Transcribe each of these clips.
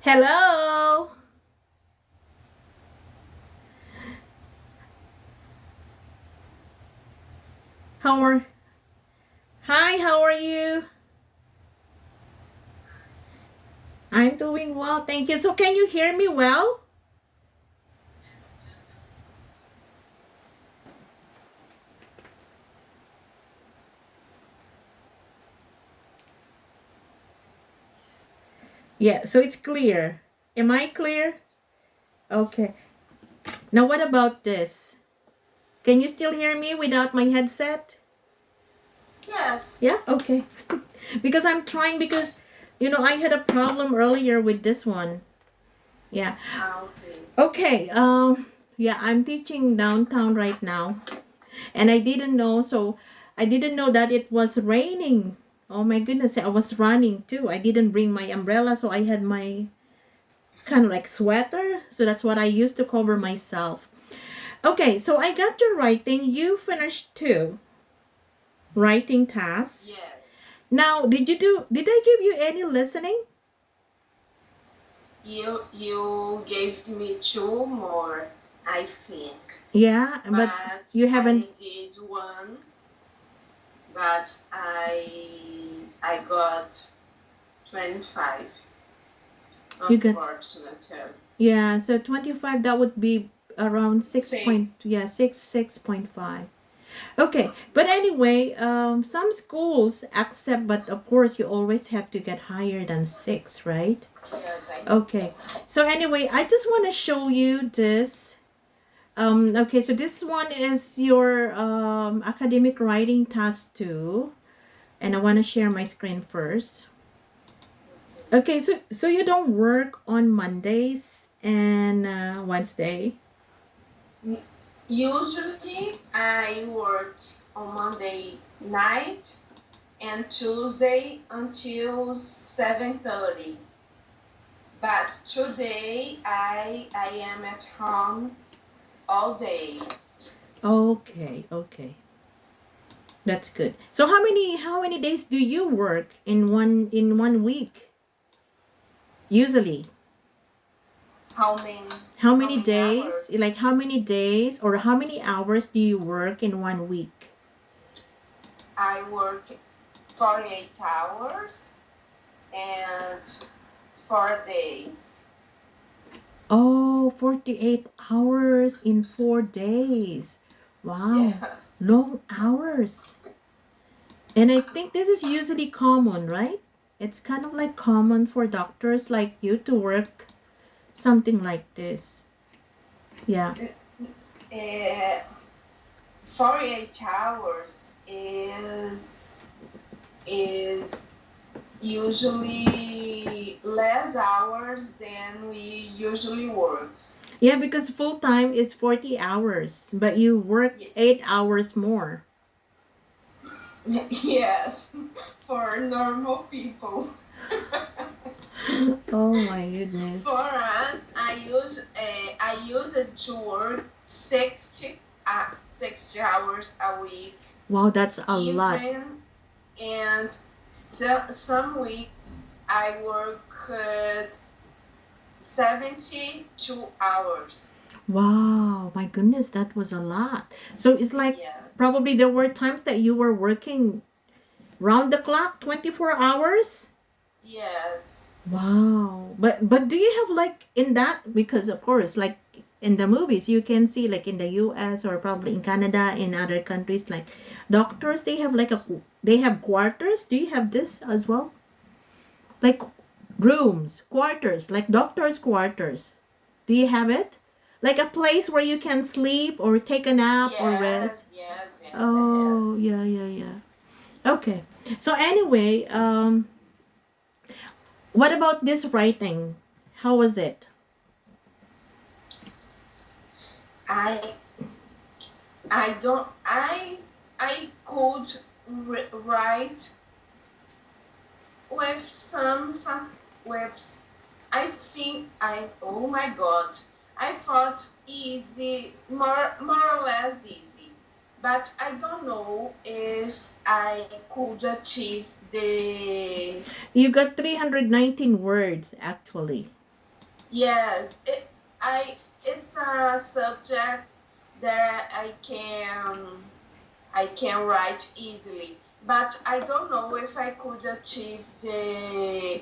Hello. How are Hi, how are you? I'm doing well, thank you. So can you hear me well? Yeah, so it's clear. Am I clear? Okay. Now what about this? Can you still hear me without my headset? Yes. Yeah, okay. Because I'm trying because I had a problem earlier with this one. Yeah. Okay. Okay. Yeah, I'm teaching downtown right now. And I didn't know that it was raining. Oh my goodness, I was running too. I didn't bring my umbrella, so I had my kind of like sweater. So that's what I used to cover myself. Okay, so I got your writing. You finished two writing tasks. Yes. Now, did I give you any listening? You gave me two more, I think. Yeah, but But you I haven't. did one, but I got 25, You got. unfortunately. Yeah, so 25, that would be around 6 point, Six. yeah, 6.5. Okay, but anyway, some schools accept, but of course you always have to get higher than 6, right? Yes, I know. Okay, so anyway, I just want to show you this. Okay, so this one is your academic writing task 2, and I want to share my screen first. Okay, so you don't work on Mondays and Wednesday. Okay. Usually I work on Monday night and Tuesday until 7:30. But today I am at home all day. Okay, okay. That's good. So how many days do you work in one week? Usually. How many How how many many days? hours? Like how many days or how many hours do you work in one week? I work 48 hours and 4 days. Oh, 48 hours in 4 days. Wow. Yes. Long hours. And I think this is usually common, right? It's kind of like common for doctors like you to work something like this. Yeah. Uh, 48 hours is usually less hours than we usually works. Yeah, because full time is 40 hours, but you work Ye- 8 hours more. Yes, for normal people. Oh my goodness. For us, I use it to work 60 hours a week, Wow, that's a lot. even, and some weeks I work 72 hours. Wow, my goodness, that was a lot. So it's like Yeah. probably there were times that you were working round the clock, 24 hours? Yes. Wow. But do you have like in that because of course like in the movies. You can see like in the US or probably in Canada, in other countries, like doctors, they have quarters. Do you have this as well? Like rooms, quarters, like doctors' quarters. Do you have it? Like a place where you can sleep or take a nap or rest. Yes, yes, yes, I have. Oh, yeah, yeah, yeah. Okay. So anyway, what about this writing? How was it? I I don't I could write with some fast with I think I oh my god, I thought easy, more or less easy, but I don't know if I could achieve the You got 319 words actually. yes it's a subject that I can write easily, but I don't know if I could achieve the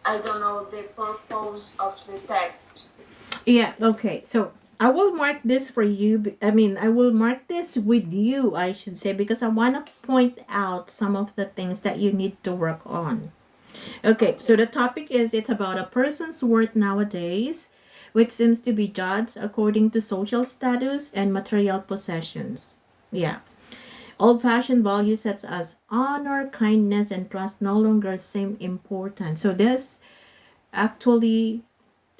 I don't know the purpose of the text. Yeah, okay. So I will mark this for you. I mean, I will mark this with you, I should say, because I want to point out some of the things that you need to work on. Okay, so the topic is it's about a person's worth nowadays, which seems to be judged according to social status and material possessions. Yeah. Old fashioned values such as honor, kindness, and trust no longer seem important. So this actually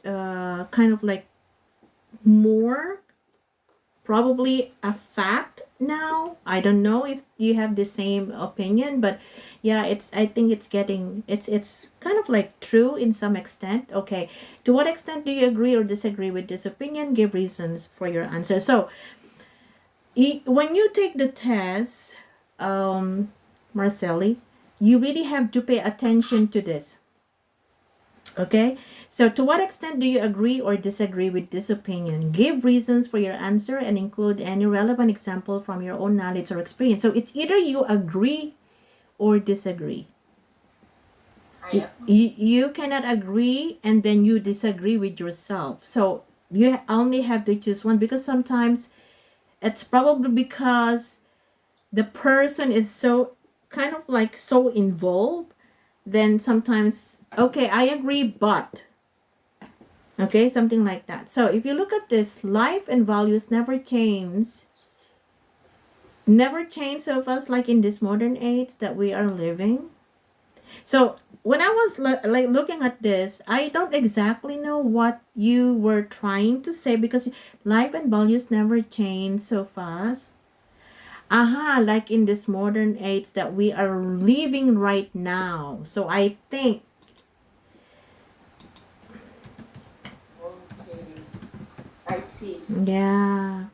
kind of like more probably a fact now. I don't know if you have the same opinion, but yeah, I think it's getting it's kind of like true in some extent. Okay, to what extent do you agree or disagree with this opinion? Give reasons for your answer. So when you take the test, Marcelli, you really have to pay attention to this. Okay, so to what extent do you agree or disagree with this opinion? Give reasons for your answer and include any relevant example from your own knowledge or experience. So it's either you agree or disagree. I You cannot agree and then you disagree with yourself. So you only have to choose one because sometimes it's probably because the person is so kind of like so involved. Then sometimes, okay, I agree, but okay, something like that. So if you look at this, life and values never change so fast like in this modern age that we are living. So when I was like looking at this, I don't exactly know what you were trying to say because life and values never change so fast. Aha, like in this modern age that we are living right now. So I think, okay. I see. yeah.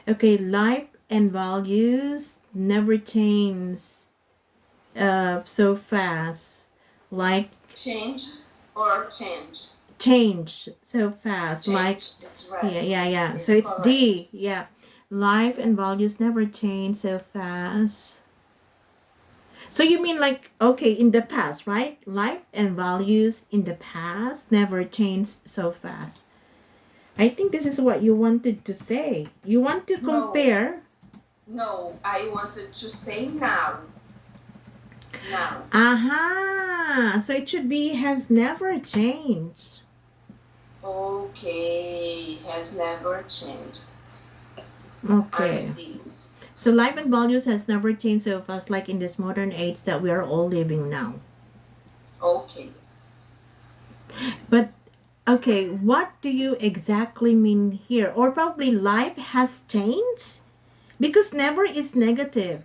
Okay, life and values never change so fast. Like Changes or change? change so fast. Like Change is right. yeah, yeah, yeah. So Is it's correct. D. Yeah. Life Yeah. and values never change so fast. So you mean like okay, in the past, right? Life and values in the past never change so fast. I think this is what you wanted to say. You want to No, compare. no. I wanted to say now. Now. Aha! So it should be has never changed. Okay. Has never changed. I Okay. see. So life and values has never changed so fast like in this modern age that we are all living now. Okay. But okay, what do you exactly mean here? Or probably life has changed? Because never is negative.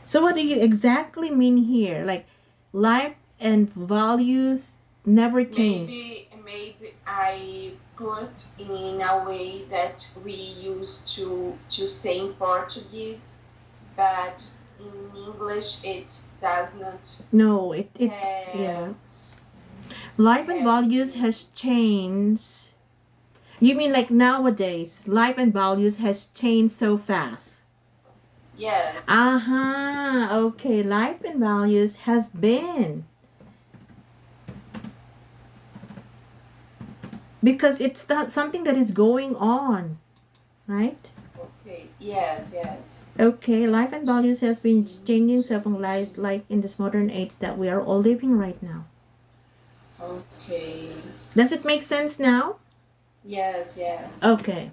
So what do you exactly mean here? Like life and values never change. Maybe I put in a way that we used to say in Portuguese, but in English it does not No, it yeah. have Life and have values the has changed. You mean like nowadays, life and values has changed so fast. yes. Aha, okay. Life and values has been because it's not something that is going on, right? Okay. Yes. Yes. Okay, life and It's values has been changing changed. several lives like in this modern age that we are all living right now. Okay. Does it make sense now? Yes. Yes. Okay.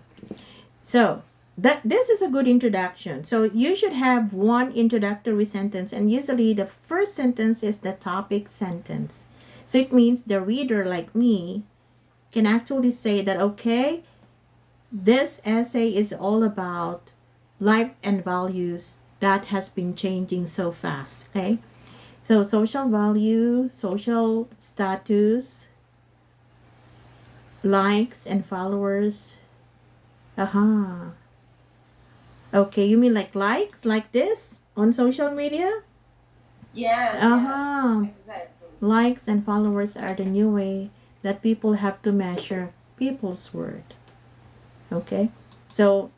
So that this is a good introduction. So you should have one introductory sentence, and usually the first sentence is the topic sentence. So it means the reader like me can actually say that okay, this essay is all about life and values that has been changing so fast. Okay. So social value, social status, likes and followers. Aha. Okay, you mean like likes like this on social media? Yes. Yes. Aha. Exactly. Likes and followers are the new way that people have to measure people's worth. Okay? So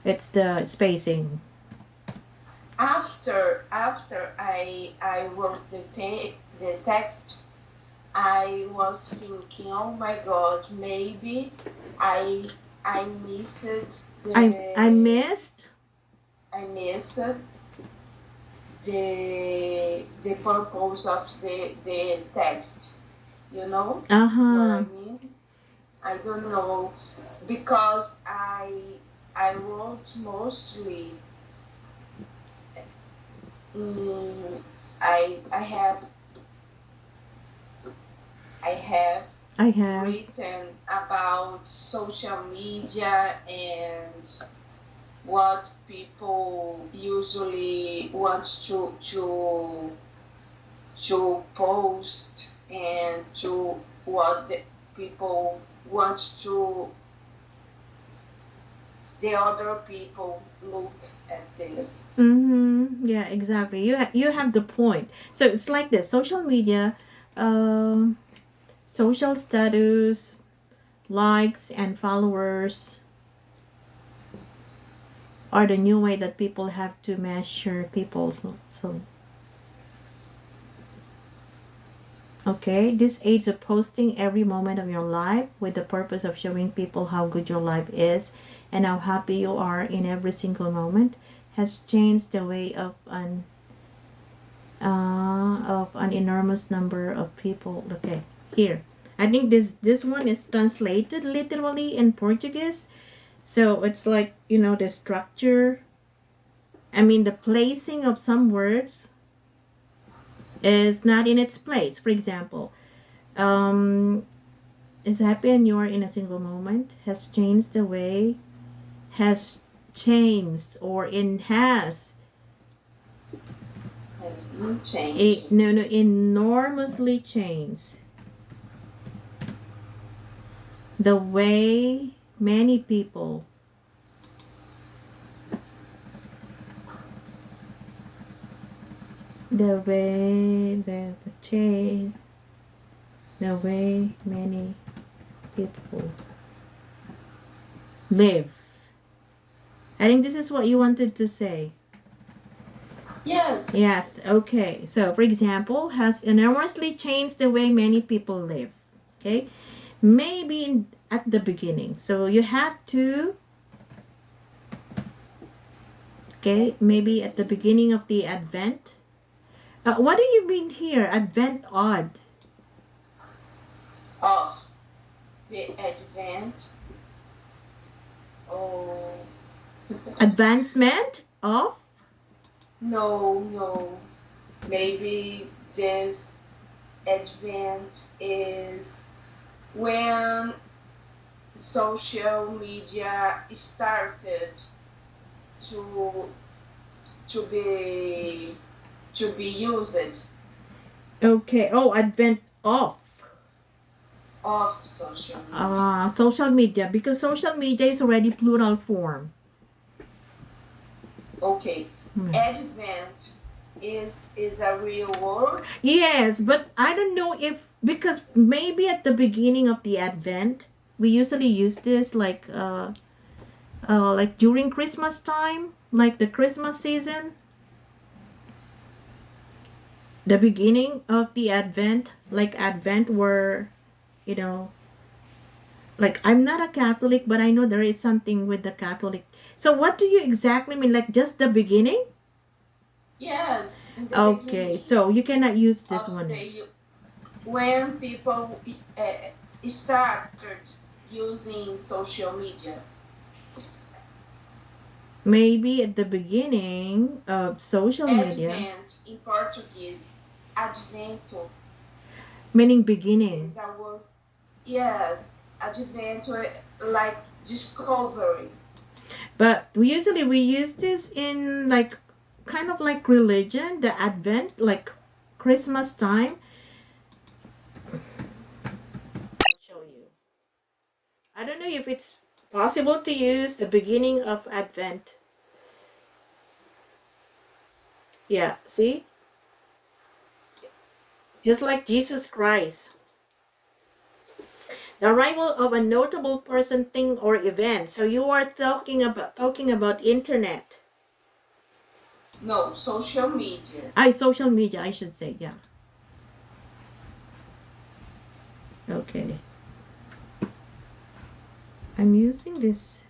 it's the spacing. After I wrote the text, I was thinking, oh my God, maybe I I missed I the missed. I missed the purpose of the text. You know what I Uh-huh. mean? I don't know because I wrote mostly. Mm, I have I have. written about social media and what people usually want to post and to what the people want to the other people look at this. Mm-hmm. Yeah, exactly. You have the point. So it's like this social media, um, social status, likes and followers are the new way that people have to measure people. So okay, this age of posting every moment of your life with the purpose of showing people how good your life is and how happy you are in every single moment has changed the way of an enormous number of people. Okay, here. I think this one is translated literally in Portuguese. So it's like, the structure. I mean, the placing of some words is not in its place. For example, um, is happy and you are in a single moment has changed the way, has changed, or in Has been it changing. no no enormously changed the way many people, the change the way many people live. I think this is what you wanted to say. Yes. Yes, okay. So, for example, has enormously changed the way many people live. Okay, maybe at the beginning. So you have to, okay, At the maybe at the beginning beginning of the Advent. What do you mean here? Advent odd. of the advent. Oh. Advancement of. No, no. Maybe this advent is when social media started to to be to be used Okay. Oh, Advent of. of social media. Social media, because social media is already plural form. Okay, Hmm. advent is a real word. Yes, but I don't know if, because maybe at the beginning of the Advent, we usually use this like during Christmas time, like the Christmas season. The beginning of the Advent, like Advent were, you know, like I'm not a Catholic, but I know there is something with the Catholic. So what do you exactly mean? Like just the beginning? Yes, in the Okay, beginning so you cannot use this of one. when people started using social media. Maybe at the beginning of social media, Advent in Portuguese, advento meaning beginning. is a word. Yes, advento like discovery. But we use this in like kind of like religion, the Advent, like Christmas time. I'll show you. I don't know if it's possible to use the beginning of Advent. Yeah, see? Just like Jesus Christ. The arrival of a notable person, thing, or event. So you are talking about internet. No, social media. Social media, I should say, yeah. Okay. I'm using this.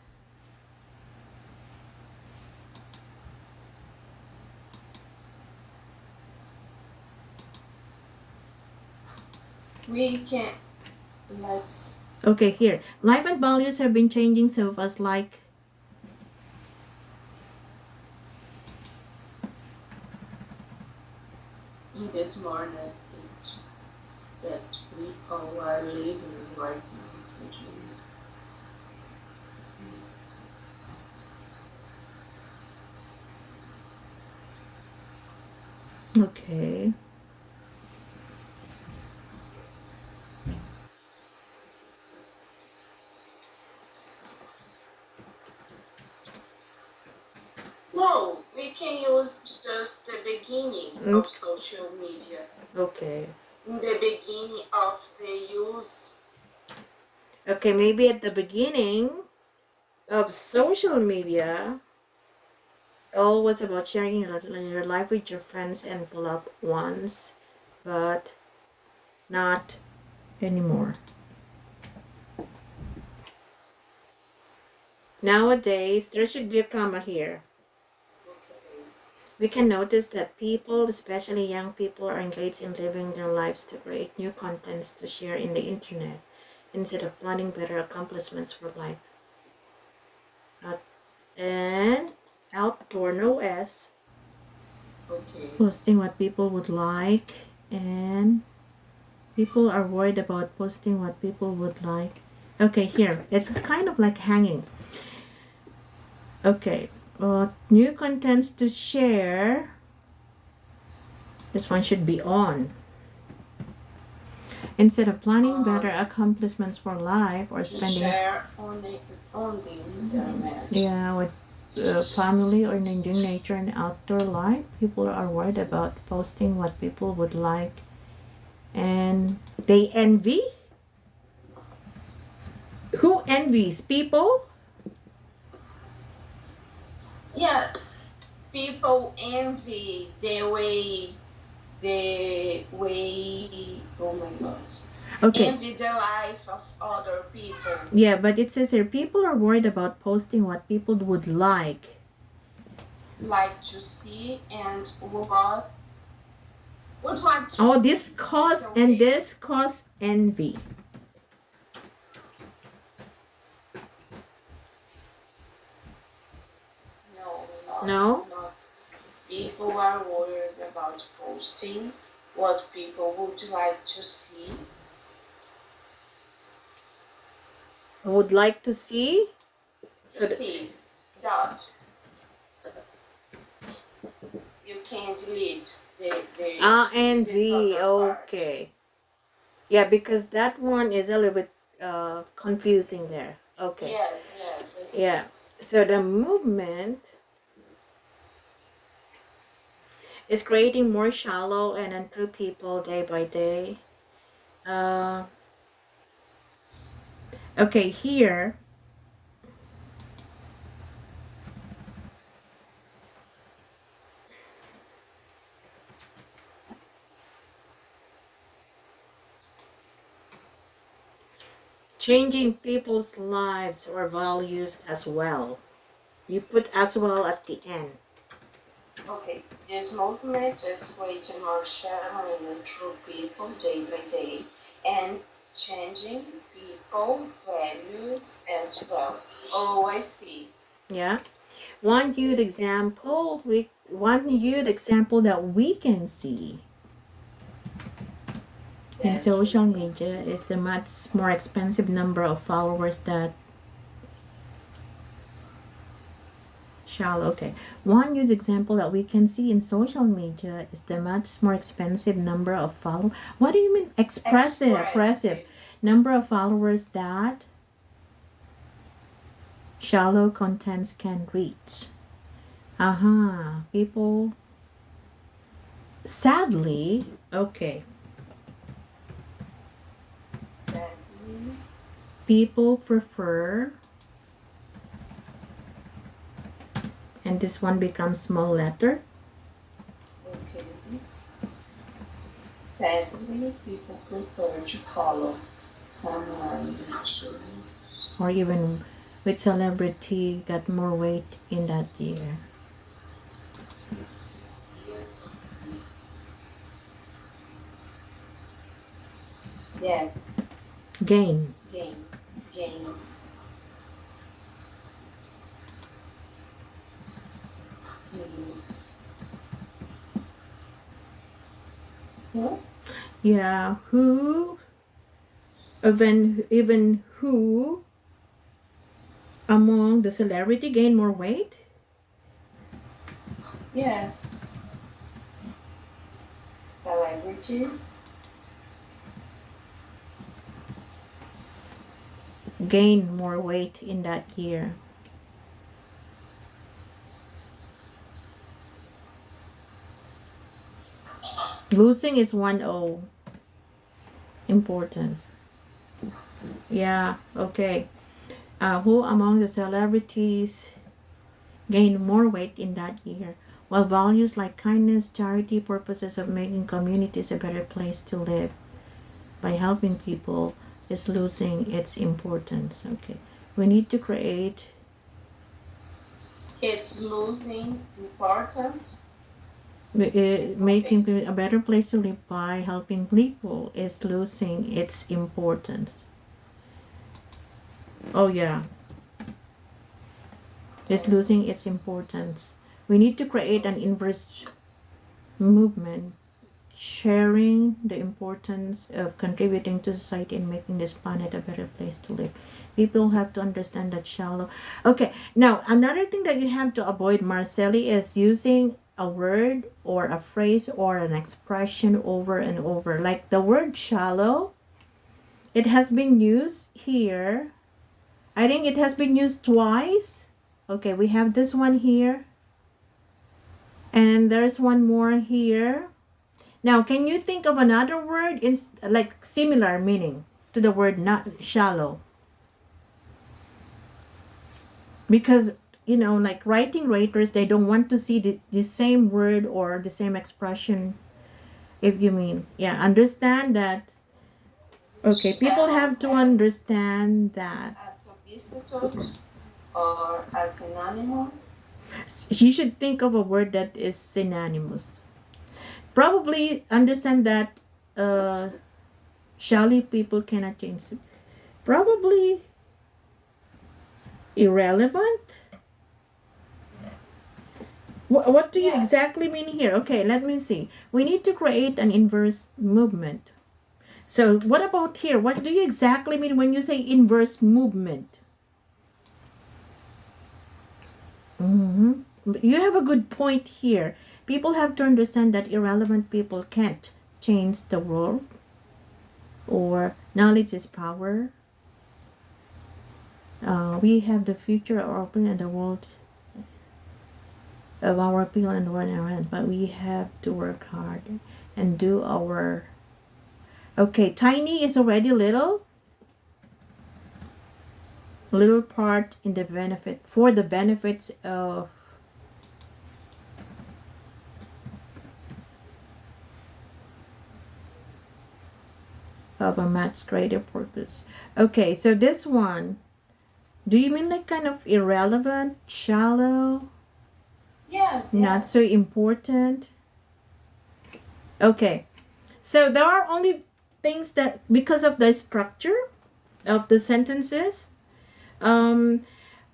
We can let's Okay, here. Life and values have been changing so fast, like in this morning that we all are living right now. Social okay. No, we can use just the beginning Mm, of social media. okay. In the beginning of the use. Okay, maybe at the beginning of social media, all was about sharing your life with your friends and loved ones, but not anymore. Nowadays, there should be a comma here. Okay. We can notice that people, especially young people, are engaged in living their lives to create new contents to share in the internet instead of planning better accomplishments for life. And outdoor, no S, Okay. posting what people would like, and people are worried about posting what people would like. Okay, here, it's kind of like hanging. Okay, new contents to share. This one should be on. Instead of planning better accomplishments for life or To spending, share on the internet. yeah, with family or enjoying nature and outdoor life, people are worried about posting what people would like, and they envy. Who envies people? Yeah, people envy oh my god, Okay, envy the life of other people. yeah, but it says here people are worried about posting what people would like. Like to see and what would like to Oh, see. this It's cause and okay. this cause envy. No, not No, not. People are worried about posting what people would like to see. would like to see. To So see that you can delete this envy. other part. Okay. Yeah, because that one is a little bit confusing there. Okay. Yes, yes, I Yeah. see. So the movement is creating more shallow and untrue people day by day. Uh, okay, here. changing people's lives or values as well. You put as well at the end. Okay, this movement is creating more sharing through people day by day and changing people values as well. Oh, I see. Yeah. One youth example that we can see in That social we can media see. is the much more expensive number of followers that shall okay. One youth example that we can see in social media is the much more expensive number of followers. What do you mean expressive? Aggressive Expressive. number of followers that shallow contents can reach. People sadly, okay, Sadly, people prefer, and this one becomes small letter, okay. Sadly, people prefer to follow someone to. or even with celebrity got more weight in that year. Yes, Gain. gain, gain, gain. Yeah. Yeah, who even who among the celebrity gain more weight? Yes, celebrities. Gain more weight in that year. Losing is 1-0 importance. Yeah, okay. Who among the celebrities gained more weight in that year? While values like kindness, charity, purposes of making communities a better place to live by helping people is losing its importance. Okay. We need to create It's losing importance. It's okay. making a better place to live by helping people is losing its importance. Oh yeah, it's losing its importance. We need to create an inverse movement sharing the importance of contributing to society and making this planet a better place to live. People have to understand that shallow. Okay, now another thing that you have to avoid, Marcelli, is using a word or a phrase or an expression over and over. Like the word shallow, it has been used here. I think it has been used twice. Okay, we have this one here. And there's one more here. Now, can you think of another word in like similar meaning to the word not shallow? Because like writing raters, they don't want to see the same word or the same expression. If you mean, yeah, understand that. Okay, people Shallow have to understand that. as substitute or as synonym. You should think of a word that is synonymous. Probably understand that shallow people cannot change. Probably irrelevant. What do you Yes. exactly mean here? Okay, let me see. We need to create an inverse movement. So, what about here? What do you exactly mean when you say inverse movement? Mm-hmm. You have a good point here. People have to understand that irrelevant people can't change the world, or knowledge is power. We have the future open and the world of our people and the world around, but we have to work hard and do our. Okay, tiny is already little part in the benefit for the benefits have a much greater purpose. Okay, so this one, do you mean like kind of irrelevant, shallow, Yes, not so yes. important? Okay, so there are only things that because of the structure of the sentences. Um,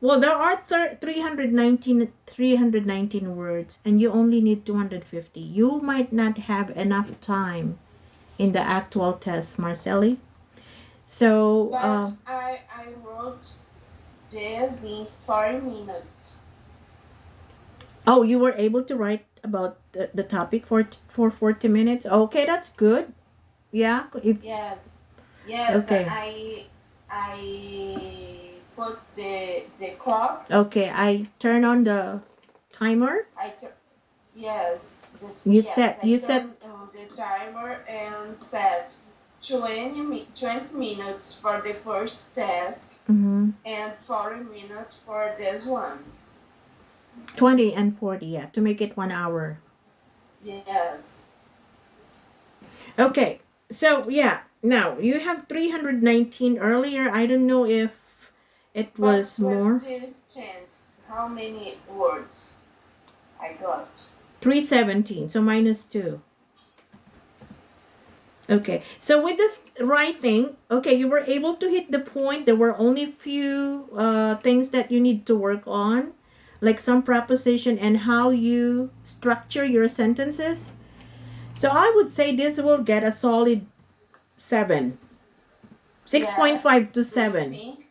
well, there are 319 words, and you only need 250. You might not have enough time in the actual test, Marcelli. So, But I wrote this in 40 minutes. oh, you were able to write about the topic for 40 minutes. Okay, that's good. Yeah. If Yes, yes. okay, I put the clock. okay, I turn on the timer. I tu- yes, You yes. set I you set. turned on the timer and set 20 minutes for the first task Mm-hmm. and 40 minutes for this one. 20 and 40, yeah, to make it 1 hour. Yes. Okay, so yeah, now you have 319 earlier. I don't know if it But was with more. this chance, how many words I got? 317, so minus 2. Okay, so with this writing, okay, you were able to hit the point. There were only few things that you need to work on, like some preposition and how you structure your sentences. So I would say this will get a solid 7. 6.5 Yes. to Do you 7. think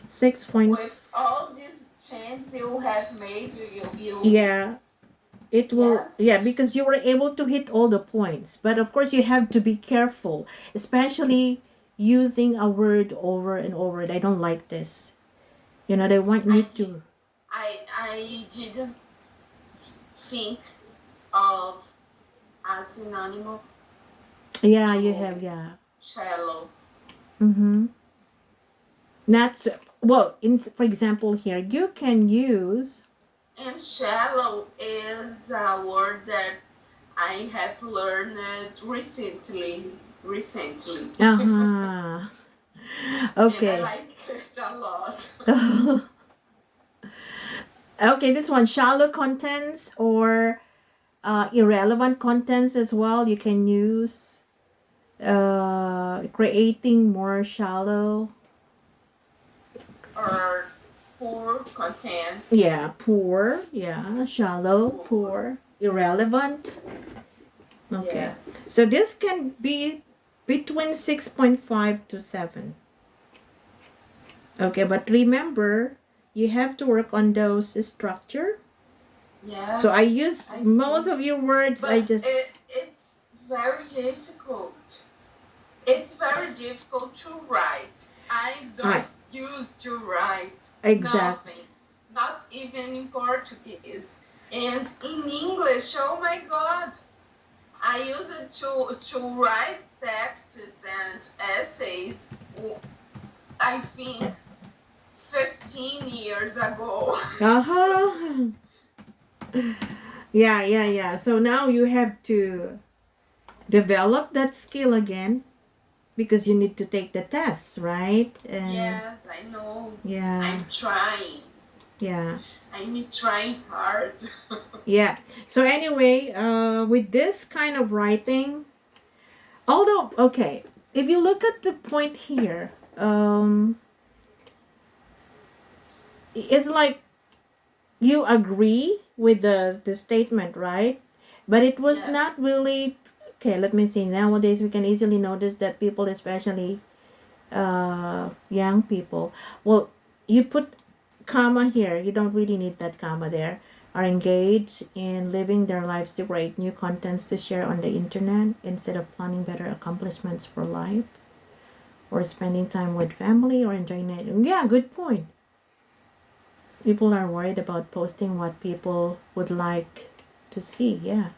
6 point. with all these changes you have made, you Yeah, it will, yes? yeah, because you were able to hit all the points. But of course, you have to be careful, especially using a word over and over. I don't like this. You know, they want you I did. to. I didn't think of a synonym Yeah, you have, to yeah. shallow. Mm-hmm. Not so, well, for example, here, you can use. And shallow is a word that I have learned recently. Recently. Uh-huh. And I Okay. like it a lot. Okay, this one, shallow contents or irrelevant contents as well. You can use creating more shallow. Or poor contents. Yeah, poor. Yeah, shallow, Poor. poor, irrelevant. Okay, Yes. so this can be between 6.5 to 7. Okay, but remember, you have to work on those structure. So I Yes. use I most see. of your words. I But just it's very difficult. It's very difficult to write. I I don't used to write exact. nothing, not even in Portuguese. And in English, oh my God, I used it to write texts and essays, I think 15 years ago. Uh-huh. Yeah. So now you have to develop that skill again because you need to take the tests, right? And Yes, I know. yeah, I'm trying. yeah, I'm trying hard. yeah. So anyway, with this kind of writing, although okay, if you look at the point here, it's like you agree with the statement, right? But it was not Yes. really okay. Let me see. Nowadays, we can easily notice that people, especially young people, well, you put comma here. You don't really need that comma there. Are engaged in living their lives to create new contents to share on the internet instead of planning better accomplishments for life or spending time with family or enjoying it. Yeah, good point. People are worried about posting what people would like to see. Yeah,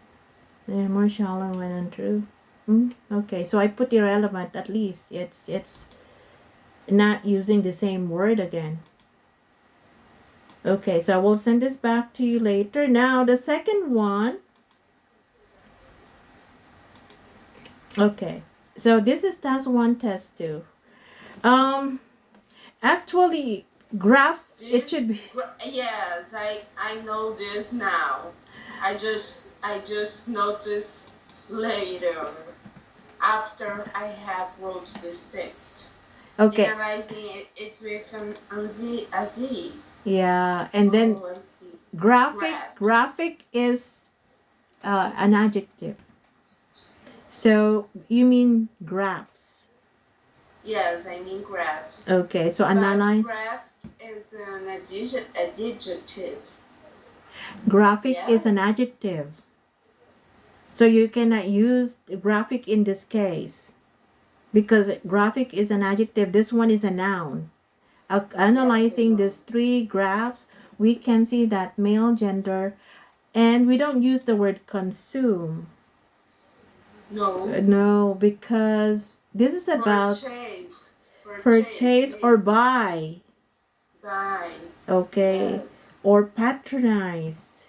they're more shallow and untrue. Okay, so I put irrelevant. At least it's not using the same word again. Okay, so I will send this back to you later. Now the second one. Okay, So this is task one, test two. Um, actually, graph, it should be, Yes, I know this now. I just noticed later after I have wrote this text. okay. Analyzing it, it's with an Z, a Z. Yeah, and then Oh, I see. graphic, Graphs. graphic is an adjective. So you mean graphs. Yes, I mean graphs. Okay, so But analyze. graph is an adjective. Graphic is an Yes? adjective. So you cannot use graphic in this case because graphic is an adjective. This one is a noun. Yes, I Analyzing know. these three graphs, we can see that male gender, and we don't use the word consume. No. No, because this is about Purchase. Purchase. purchase or buy. Buy. Okay, Yes. or patronize.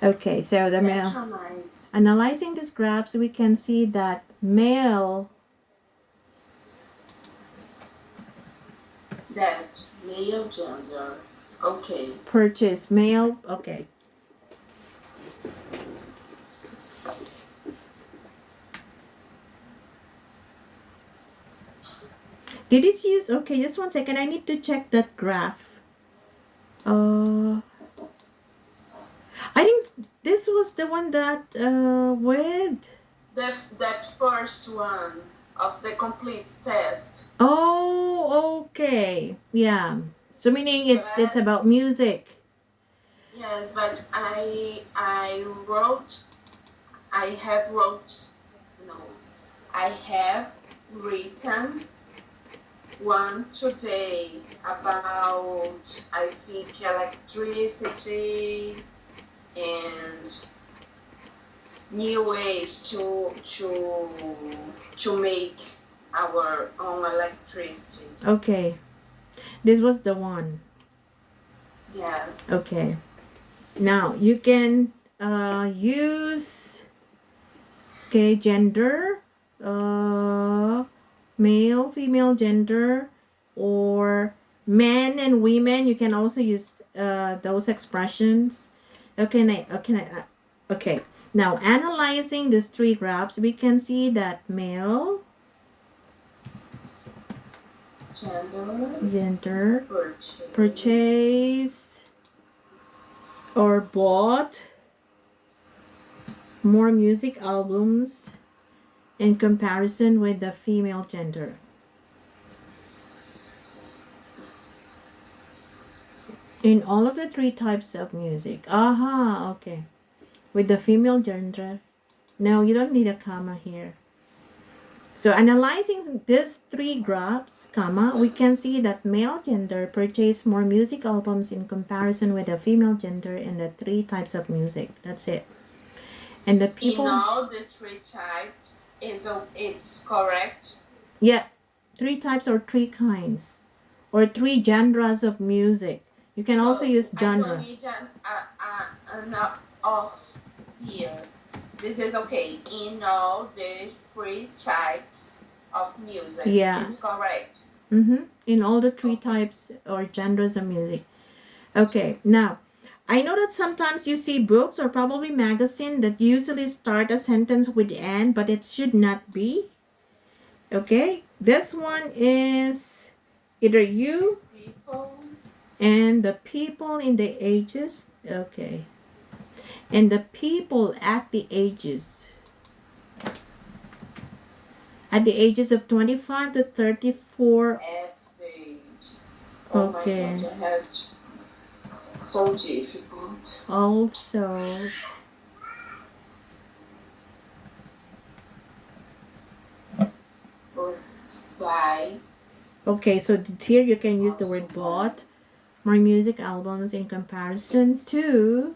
Okay, so the male. Patronize. Analyzing these graphs, we can see that male That. Male gender. Okay. purchase, male. Okay, did it use? Okay, just one second. I need to check that graph. Uh, I think this was the one that with. That first one of the complete test. Oh, okay, yeah. So meaning it's about But music. yes, but I have wrote no. I have written one today about I think electricity and new ways to make our own electricity. Okay, this was the one. Yes. Okay, now you can use okay gender, male, female gender, or men and women. You can also use those expressions. Okay, now analyzing these three graphs, we can see that male gender purchase or bought more music albums in comparison with the female gender. In all of the three types of music. Aha, okay. With the female gender. No, you don't need a comma here. So analyzing these three graphs, comma, we can see that male gender purchased more music albums in comparison with the female gender in the three types of music. That's it. And the people. In all the three types, it's correct. Yeah, three types or three kinds, or three genres of music. You can also use I don't genre. need an off here. This is okay. In all the three types of music, Yeah. it's correct. In all the three types or genres of music. Okay, now I know that sometimes you see books or probably magazine that usually start a sentence with "and," but it should not be. Okay, this one is either you People. and the people in the ages. Okay, and the people at the ages. At the ages of 25 to 34. At stages. Oh Okay. my god, I had so difficult. Also, Buy. okay, so here you can use the word bought more music albums in comparison to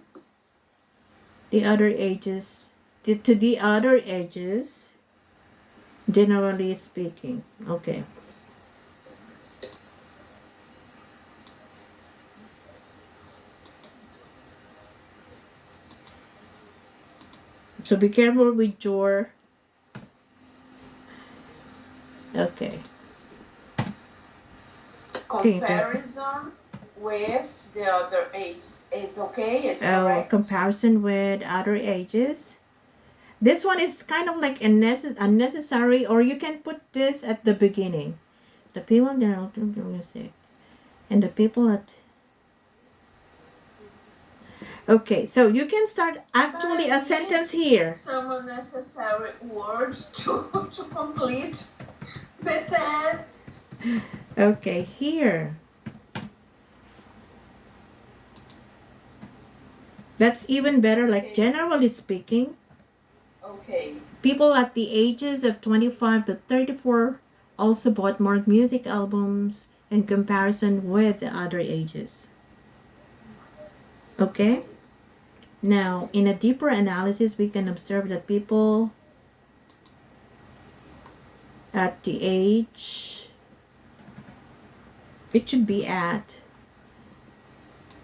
the other ages, to the other ages, generally speaking. Okay. So be careful with your Okay. Can you just Comparison with the other age is okay, is oh correct? comparison with other ages? This one is kind of like unnecessary, or you can put this at the beginning. The people that are to the music and the people at. Okay, so you can start But actually I a sentence need here. some unnecessary words to complete the text. Okay, here. That's even better. Like Okay, generally speaking, okay, people at the ages of 25 to 34 also bought more music albums in comparison with the other ages. Okay? okay. Now, in a deeper analysis, we can observe that people at the age it should be at,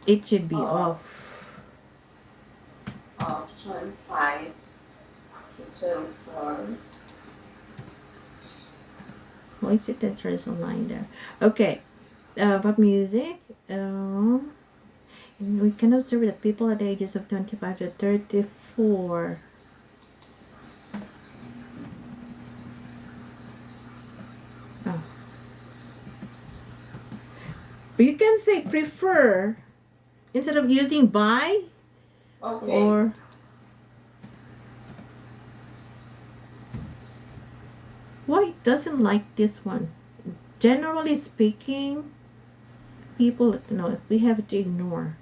it should be Of off. 25 to 34. Why is it that there's a line there? Okay. Pop music. And we can observe that people at the ages of 25 to 34. Oh. But you can say prefer instead of using buy Okay, or why it doesn't like this one. Generally speaking, people no, we have to ignore.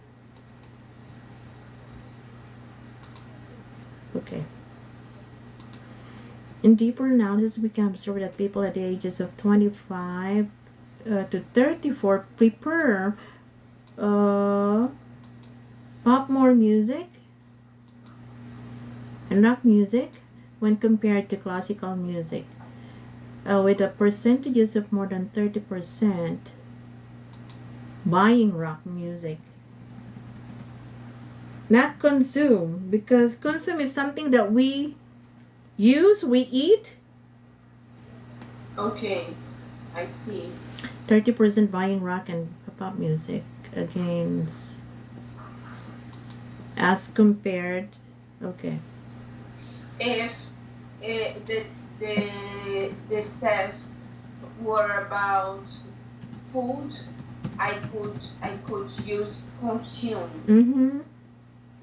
Okay. In deeper analysis, we can observe that people at the ages of 25 to 34 prefer uh, pop more music and rock music when compared to classical music, with the percentages of more than 30% buying rock music. Not consume, because consume is something that we use, we eat. okay, I see. 30% buying rock and pop music against as compared. Okay. If this test were about food, I could use consume. Mm-hmm.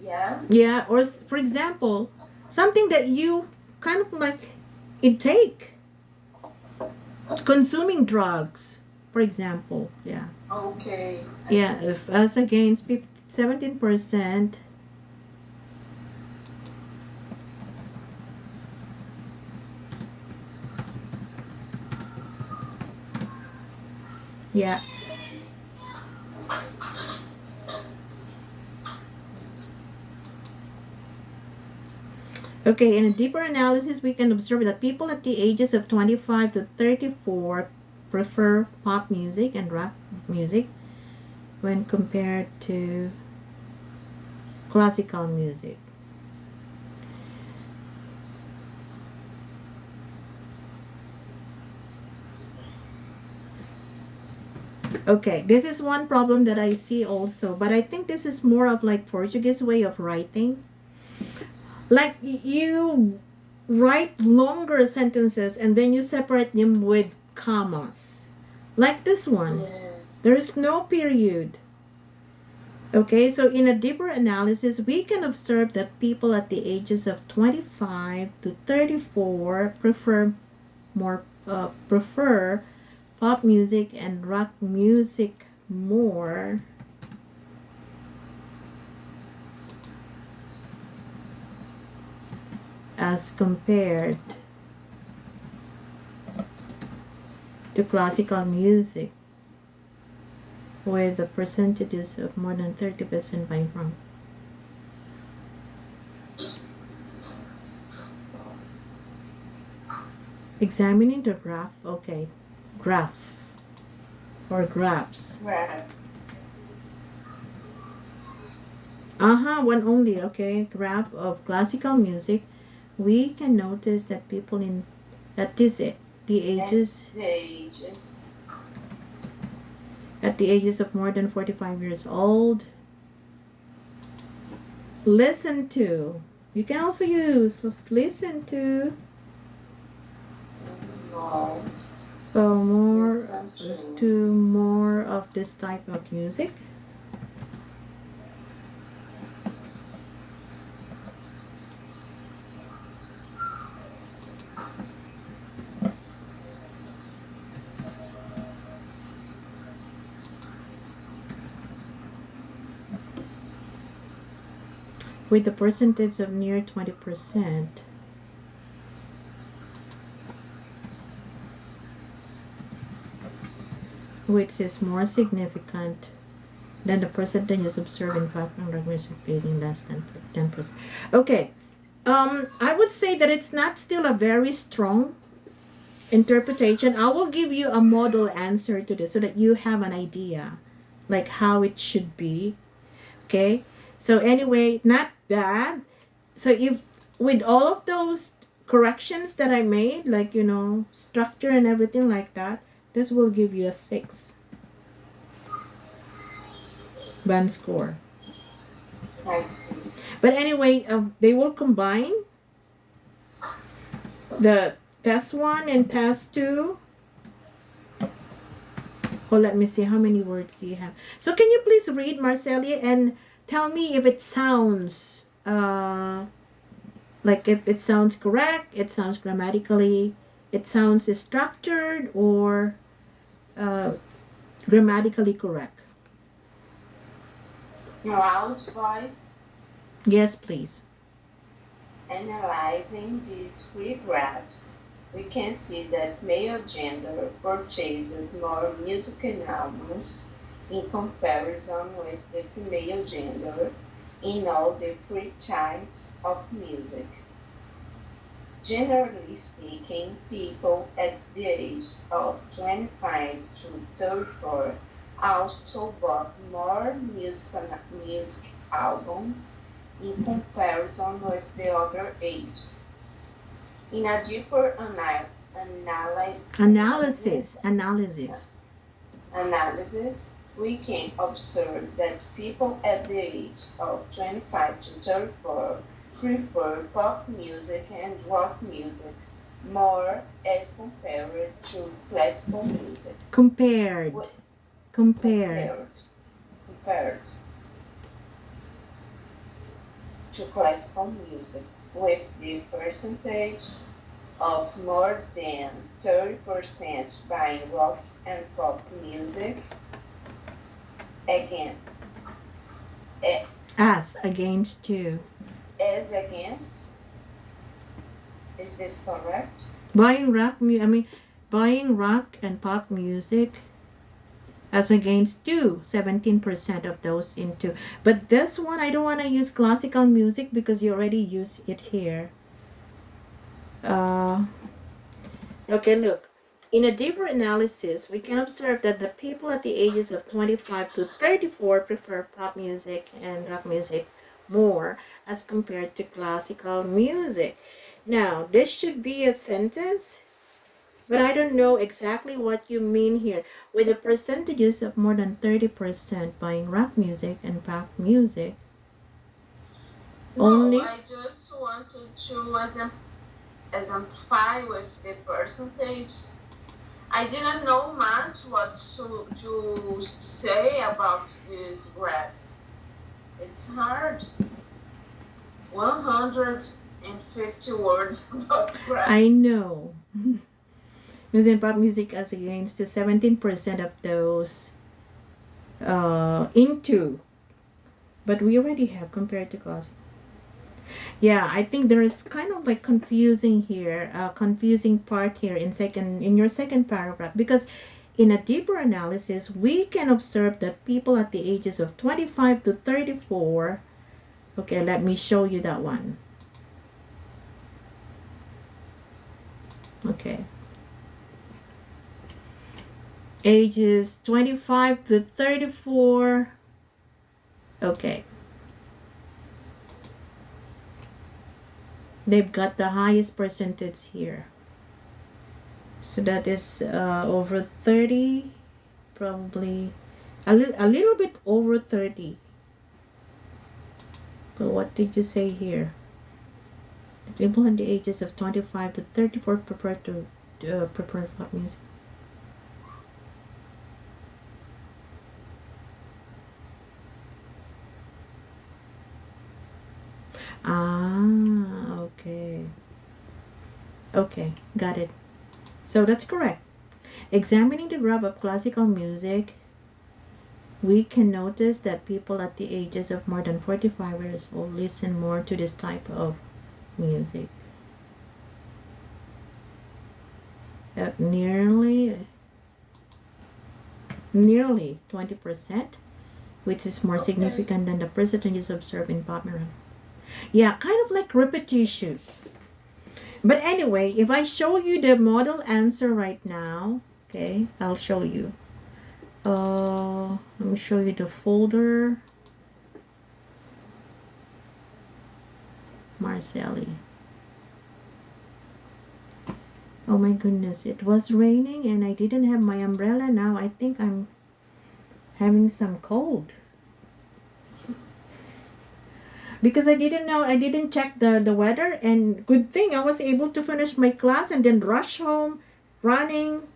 Yes. Yeah, or for example, something that you kind of like intake, consuming drugs, for example. Yeah. Okay, I Yeah, see. if as against 17%. Yeah. Okay, in a deeper analysis, we can observe that people at the ages of 25 to 34 prefer pop music and rock music when compared to classical music. Okay, this is one problem that I see also, but I think this is more of like Portuguese way of writing. Like you write longer sentences and then you separate them with commas. Like this one. There Yes. is no period. Okay, so in a deeper analysis, we can observe that people at the ages of 25 to 34 prefer pop music and rock music more as compared to classical music, with the percentages of more than 30% buying from. Examining the graph, okay, graph or graphs. Right. One only, okay, graph of classical music. We can notice that people in that is it. the at ages the ages. at the ages of more than 45 years old. Listen to. You can also use listen to. No, More listen to more of this type of music. With a percentage of near 20%, which is more significant than the percentages observed in background music being less than 10%. Okay, I would say that it's not still a very strong interpretation. I will give you a model answer to this so that you have an idea like how it should be. Okay, so anyway, not bad. So if with all of those corrections that I made, like structure and everything like that, this will give you a 6 band score. I see. But anyway, they will combine the test 1 and test 2. Oh, let me see how many words do you have. So can you please read, Marcelia, and tell me if it sounds like if it sounds correct, it sounds grammatically, it sounds structured, or uh, grammatically correct. Loud voice. Yes, please. Analyzing these three graphs, we can see that male gender purchased more musical albums in comparison with the female gender in all the three types of music. Generally speaking, people at the ages of 25 to 34 also bought more music albums in comparison with the other ages. In a deeper analysis, we can observe that people at the age of 25 to 34 prefer pop music and rock music more as compared to classical music. Compared. Wh- Compared. compared to classical music, with the percentage of more than 30% buying rock and pop music. Again, As against to. as against, is this correct? Buying buying rock and pop music as against 17% of those into. But this one, I don't want to use classical music because you already use it here. Okay, look. In a deeper analysis, we can observe that the people at the ages of 25 to 34 prefer pop music and rock music more as compared to classical music. Now, this should be a sentence, but I don't know exactly what you mean here. With the percentages of more than 30% buying rock music and pop music. Only? No, I just wanted to exemplify with the percentage. I didn't know much what to say about these graphs. It's hard. 150 words about graphs. I know. Using pop music as against to 17% of those into. But we already have compared to classic. Yeah, I think there is kind of like confusing here, confusing part here in your second paragraph, because in a deeper analysis we can observe that people at the ages of 25 to 34. Okay, let me show you that one. Okay. Ages 25 to 34. Okay. They've got the highest percentage here. So that is over 30, probably a little bit over 30. But what did you say here? The people in the ages of 25 to 34 prefer pop music. Ah, okay. Okay, got it. So that's correct. Examining the graph of classical music, we can notice that people at the ages of more than 45 years old listen more to this type of music. Nearly 20%, which is more Okay. significant than the percentages observed in pop music. Yeah, kind of like repetitions. But anyway, if I show you the model answer right now, okay, I'll show you. Let me show you the folder. Marcelli. Oh my goodness, it was raining and I didn't have my umbrella. Now I think I'm having some cold. Because I didn't know, I didn't check the weather, and good thing I was able to finish my class and then rush home running.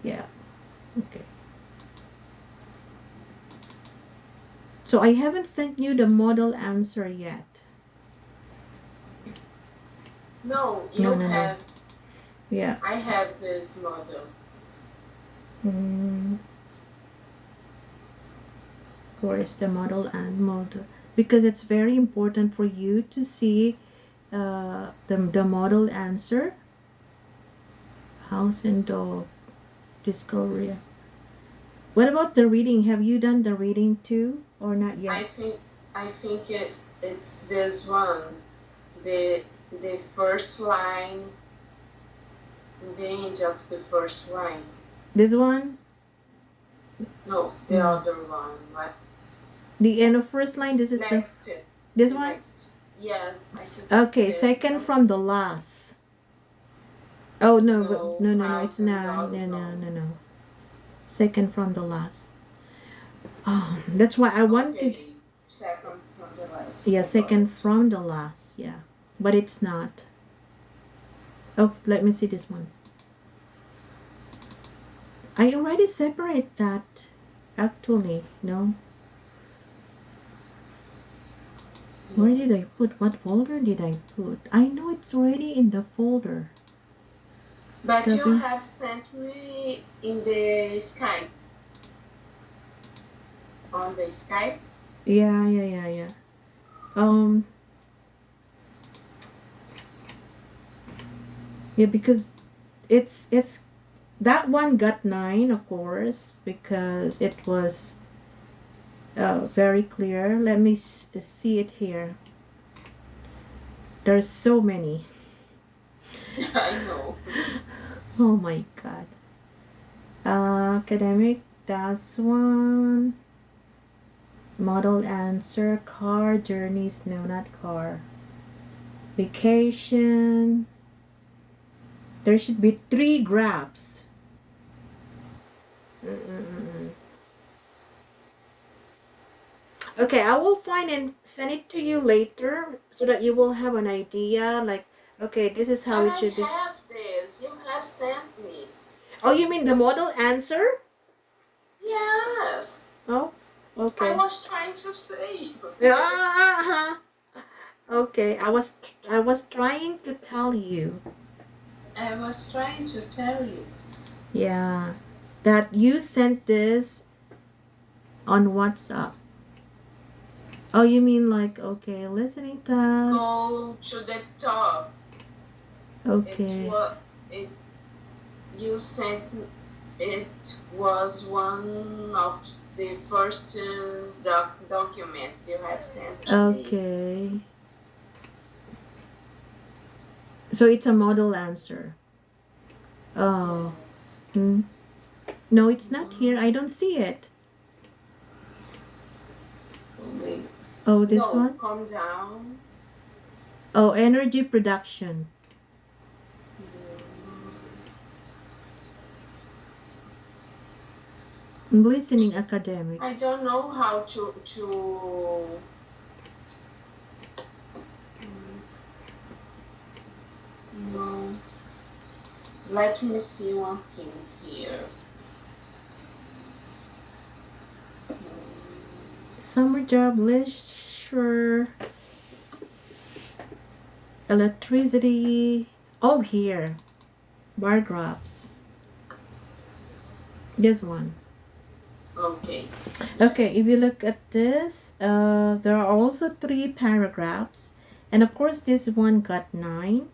Yeah, okay. So I haven't sent you the model answer yet. No, you No. have. Yeah. I have this model. Of course, the model and model. Because it's very important for you to see the model answer. House and dog. Discovery. What about the reading? Have you done the reading too, or not yet? I think it's this one. The first line, the end of the first line. This one? No, the other one. What? The end of first line. This is Next. This one. Next. Yes. Okay, second one. from the last. Oh no, no, House it's and not. dog, No. Second from the last. Oh, that's why I wanted. Okay. Second from the last. Yeah, second from the last. Yeah, but it's not. Oh, let me see this one. I already separate that. Actually, no. Where did I put? What folder did I put? I know it's already in the folder. But you have sent me in the Skype. On the Skype? Yeah. Yeah, because it's that one got 9, of course, because it was very clear. Let me see it here. There's so many. I know. Oh my god. Academic, that's one. Model answer. Car. Journeys, no, not car. Vacation. There should be 3 graphs. Okay, I will find and send it to you later so that you will have an idea. Like, okay, this is how it should be. I have this. You have sent me. Oh, you mean the model answer? Yes. Oh, okay. I was trying to say. Okay, I was trying to tell you. I was trying to tell you. Yeah, that you sent this on WhatsApp. Oh, you mean like, okay, listening task. Go to the top. Okay. You sent. It was one of the first documents you have sent to me. Okay. So it's a model answer. Oh. Yes. No, it's not here. I don't see it. Oh, this No, one? calm down. Oh, energy production. Listening academic. I don't know how to no. Let me see one thing here. Summer job, leisure, electricity. Oh, here. Bar graphs. This one. Okay. Okay, if you look at this, there are also 3 paragraphs. And of course, this one got 9.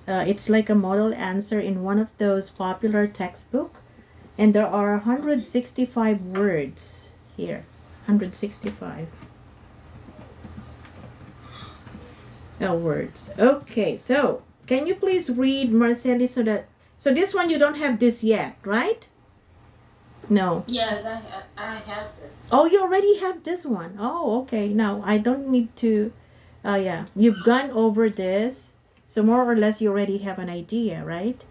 It's like a model answer in one of those popular textbook. And there are 165 words here. 165 words. Okay, so can you please read, Marceli, so this one you don't have this yet, right? No. Yes, I have this. Oh, you already have this one. Oh, okay. Now I don't need to. Yeah, you've gone over this, so more or less you already have an idea, right?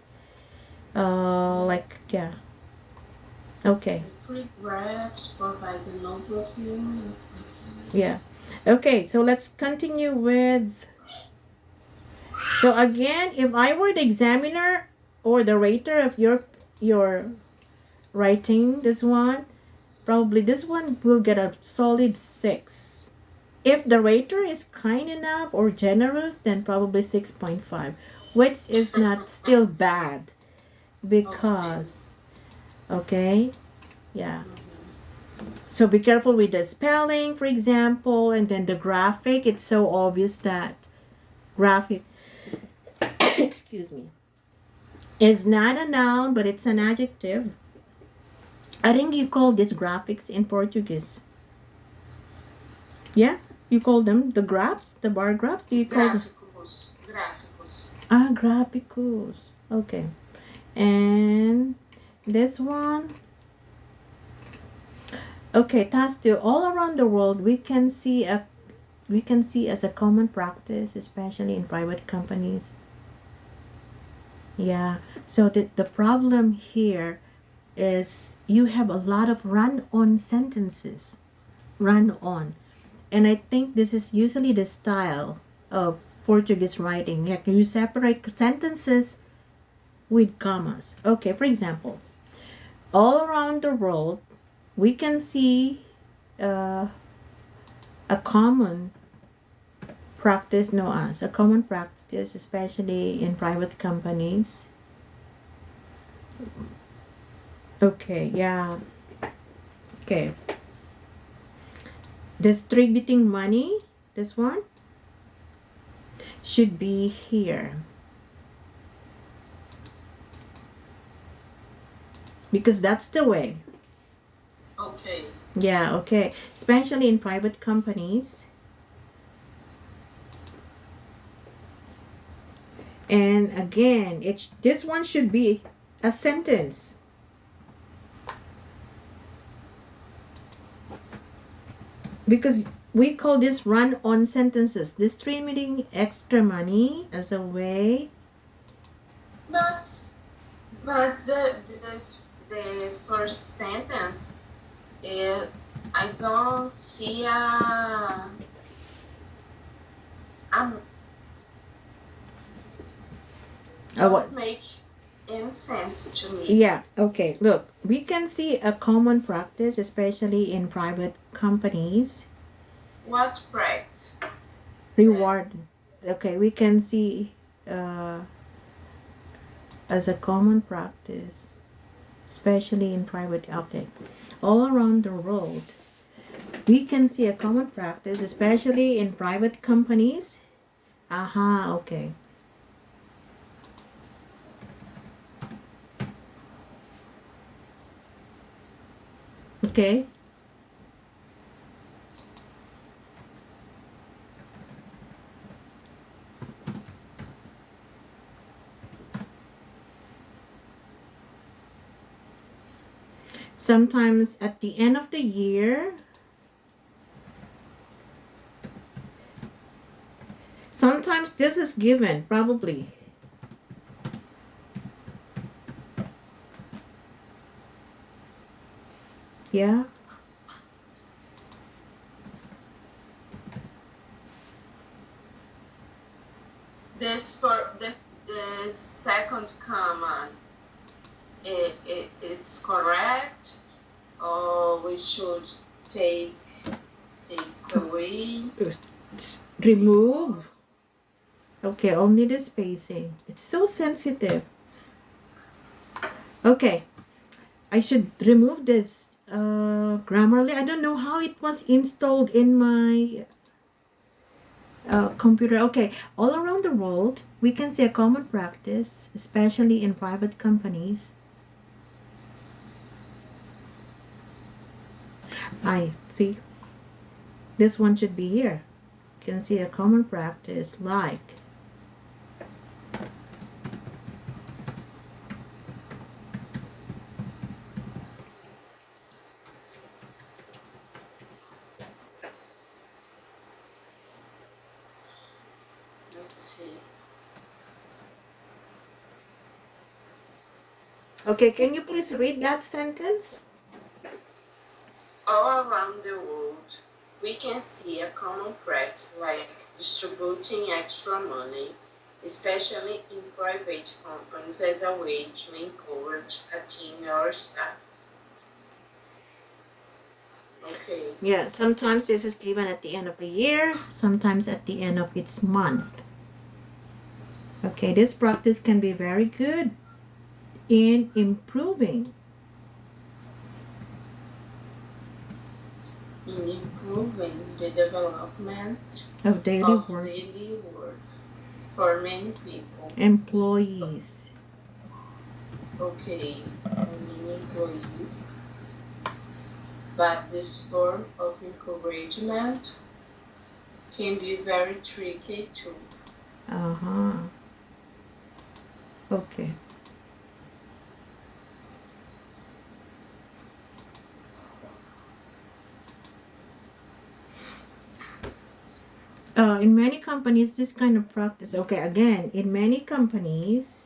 Like yeah. Okay. Free graphs provide an overview. Yeah. Okay, so let's continue with. So again, if I were the examiner or the rater of your writing, this one, probably this one will get a solid 6. If the rater is kind enough or generous, then probably 6.5, which is not still bad because, okay, yeah. So be careful with the spelling, for example, and then the graphic. It's so obvious that graphic, excuse me, is not a noun, but it's an adjective. I think you call this graphics in Portuguese. Yeah? You call them the graphs, the bar graphs? Do you call them? Gráficos. Ah, gráficos. Okay. And this one. Okay, task 2. All around the world, we can see as a common practice, especially in private companies. Yeah. So the problem here is you have a lot of run-on sentences. Run-on. And I think this is usually the style of Portuguese writing. Like you separate sentences with commas. Okay, for example, all around the world, we can see a common practice known as a common practice, especially in private companies. Okay, yeah. Okay. Distributing money, this one should be here. Because that's the way. Okay. Yeah, okay. Especially in private companies. And again, this one should be a sentence. Because we call this run-on sentences. Distributing extra money as a way. But the first sentence, I don't see What? Make any sense to me. Yeah, okay. Look, we can see a common practice, especially in private companies. What practice? Reward. Okay, we can see as a common practice, especially in private. Okay, all around the world, we can see a common practice, especially in private companies. Aha, okay. Okay. Sometimes at the end of the year, sometimes this is given, probably. Yeah. This for the second command, it's correct, or we should take away, Remove. Okay, only the spacing. It's so sensitive. Okay, I should remove this Grammarly. I don't know how it was installed in my computer. Okay, all around the world, we can see a common practice, especially in private companies. I see. This one should be here. You can see a common practice like. let's see. Okay, can you please read that sentence? All around the world, we can see a common practice like distributing extra money, especially in private companies, as a way to encourage a team or staff. Okay. Yeah, sometimes this is given at the end of the year, sometimes at the end of its month. Okay, this practice can be very good in improving. In improving the development Of daily of work daily work for many people. employees. Okay, for many employees. But this form of encouragement can be very tricky too. Uh-huh. Okay. In many companies, this kind of practice, okay, again, in many companies,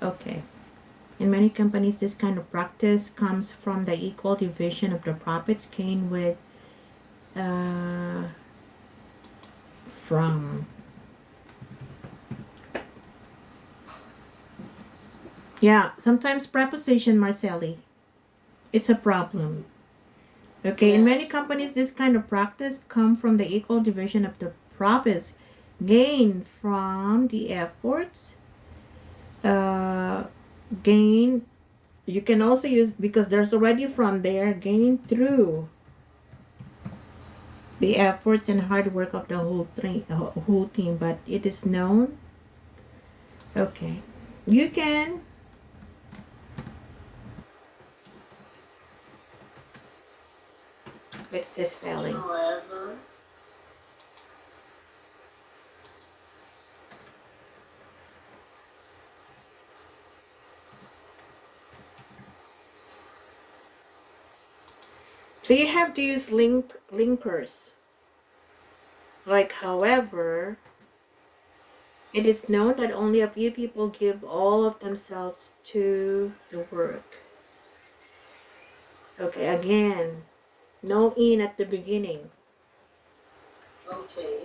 okay, in many companies, this kind of practice comes from the equal division of the profits gained with, from, yeah, sometimes preposition, Marcelli, it's a problem. Okay, in many Yes. companies, this kind of practice come from the equal division of the profits gained from the efforts. Gain. You can also use because there's already from there gain through the efforts and hard work of the whole team. But it is known. Okay, you can. It's the spelling. However, So you have to use linkers. Like, however, it is known that only a few people give all of themselves to the work. Okay, again, no in at the beginning. okay.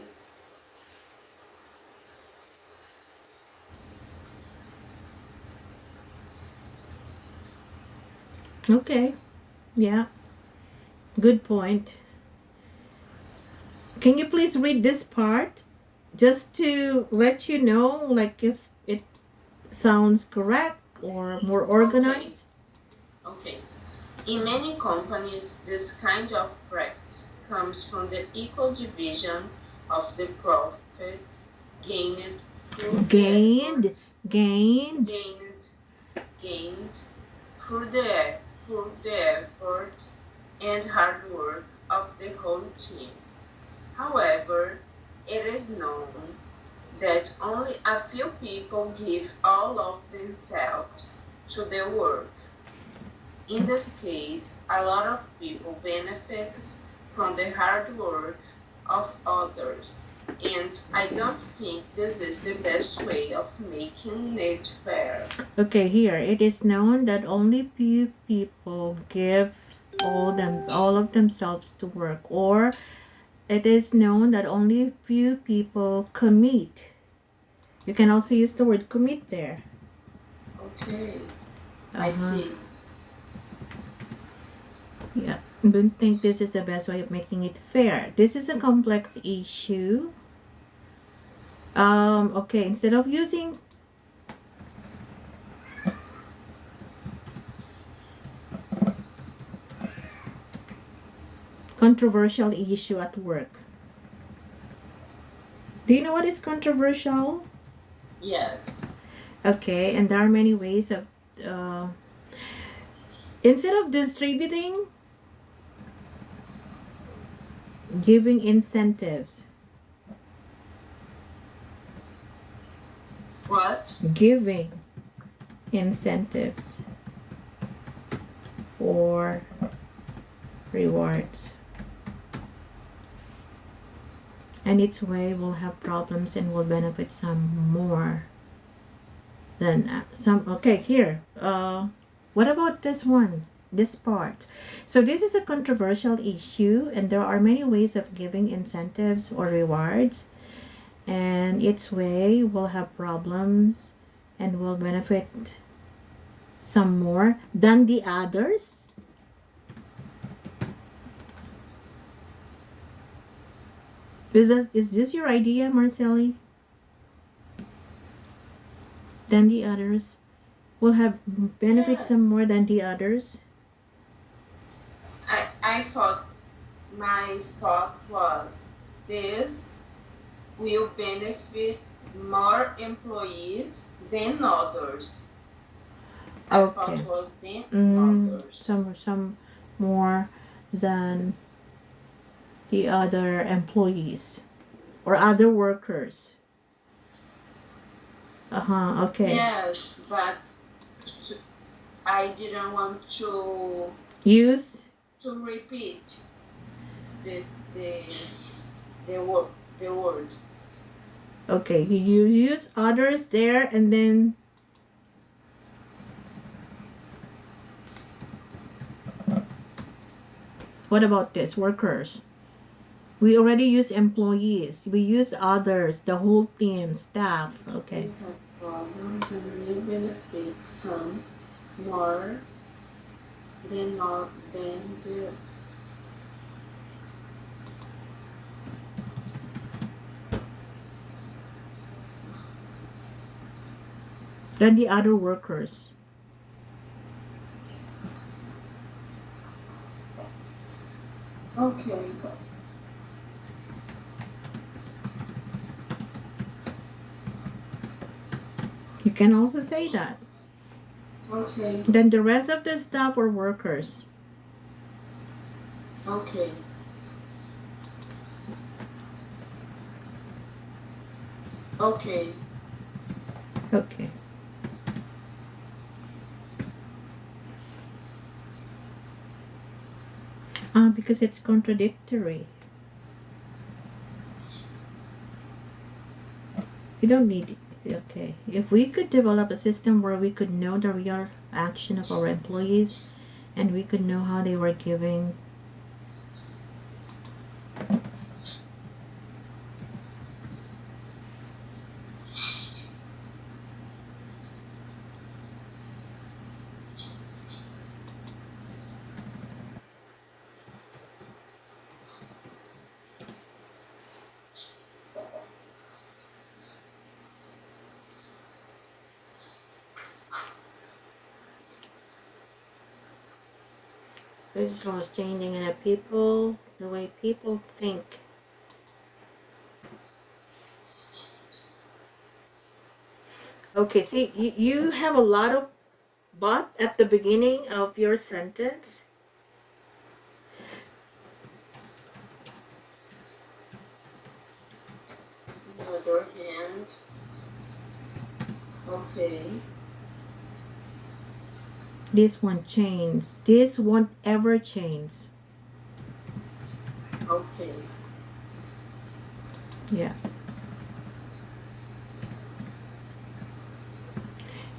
Okay, yeah, good point. Can you please read this part just to let you know, like, if it sounds correct or more organized? Okay. In many companies, this kind of practice comes from the equal division of the profits gained through Gained, the efforts gained. gained through the efforts and hard work of the whole team. However, it is known that only a few people give all of themselves to their work. In this case, a lot of people benefit from the hard work of others. And I don't think this is the best way of making it fair. Okay, here it is known that only few people give all of themselves to work, or it is known that only few people commit. You can also use the word commit there. Okay, I Uh-huh. see. Yeah. Don't think this is the best way of making it fair. This is a complex issue. Okay, instead of using controversial issue at work. Do you know what is controversial? Yes. Okay, and there are many ways of uh, instead of distributing, giving incentives. What? Giving incentives or rewards. And its way will have problems and will benefit some more than some. Okay, here. What about this one? This part. So this is a controversial issue, and there are many ways of giving incentives or rewards, and its way will have problems and will benefit some more than the others. Is this your idea, Marcelli? Than the others will have benefit some Yes. more than the others. I thought my thought was this will benefit more employees than others. I thought Okay. was than others. Some more than the other employees or other workers. Uh-huh. Okay. Yes, but I didn't want Use. to repeat the the the word the word. Okay. You use others there, and then what about this? Workers. We already use employees. We use others, the whole team, staff. We Okay. have problems and will benefit some more than not than the Then the other workers. okay. You can also say that. Okay. Then the rest of the staff or workers. Okay. Okay. Okay. Because it's contradictory. You don't need it. Okay. If we could develop a system where we could know the real action of our employees and we could know how they were giving. This was changing in the way people think. Okay, see, you have a lot of but at the beginning of your sentence. The other hand. Okay. This one changes. This won't ever change. Okay. Yeah.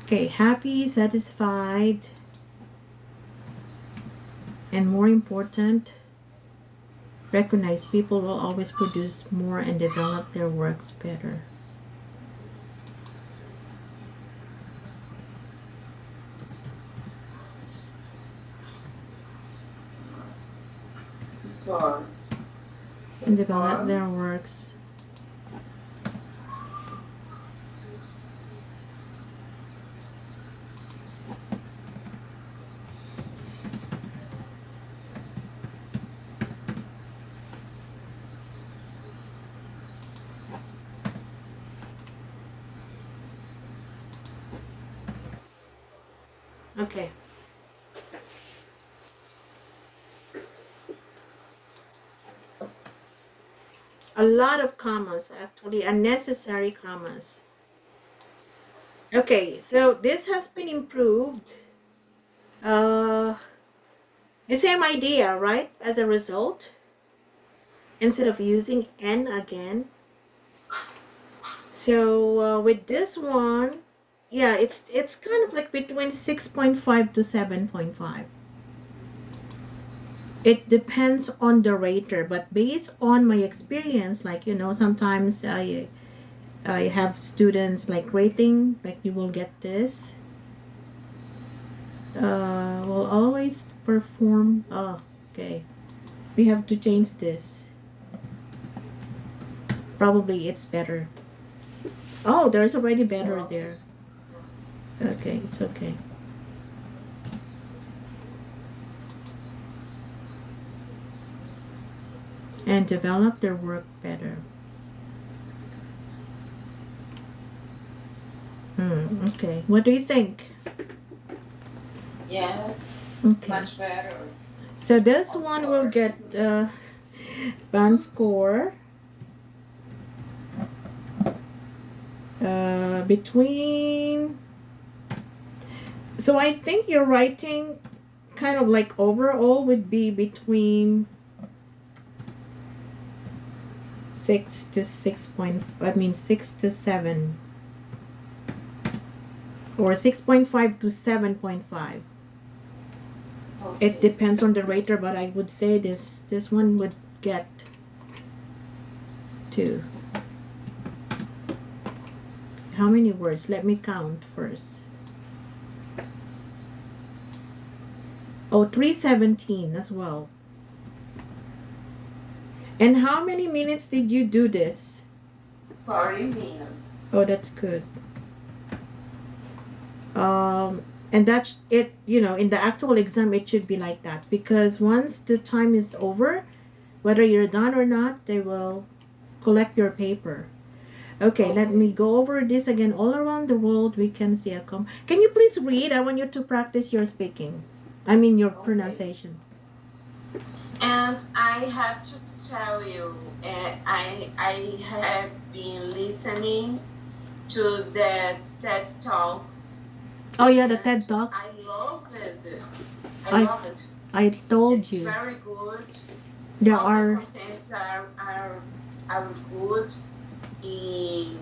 Okay, happy, satisfied, and more important, recognize people will always produce more and develop their works better. For And develop for their works. Okay. A lot of commas, actually, unnecessary commas. Okay, so this has been improved. Uh, the same idea, right? As a result, instead of using N again. So with this one, yeah, it's kind of like between 6.5 to 7.5. It depends on the rater, but based on my experience, like sometimes I have students like rating, like you will get this. Will always perform. Oh, okay. We have to change this. Probably it's better. Oh, there's already better there. Okay, it's okay. And develop their work better. Okay. What do you think? yes, Okay. much better. So this Of one will get course. band score between. So I think your writing kind of like overall would be between 6 to 6. I mean 6 to 7 or 6.5 to 7.5. It Okay. depends on the rater, but I would say this one would get 2. How many words? Let me count first. Oh, 317 as well. And how many minutes did you do this? 40 minutes. Oh, that's good. And that's it, in the actual exam, it should be like that because once the time is over, whether you're done or not, they will collect your paper. Okay, let me go over this again. All around the world, we can see a Can you please read? I want you to practice your speaking. I mean, your pronunciation. And I have to tell you, I have been listening to that TED Talks. Oh yeah, the and TED Talk. I love it. I- love it. I told It's you very good. there All are. the contents are good in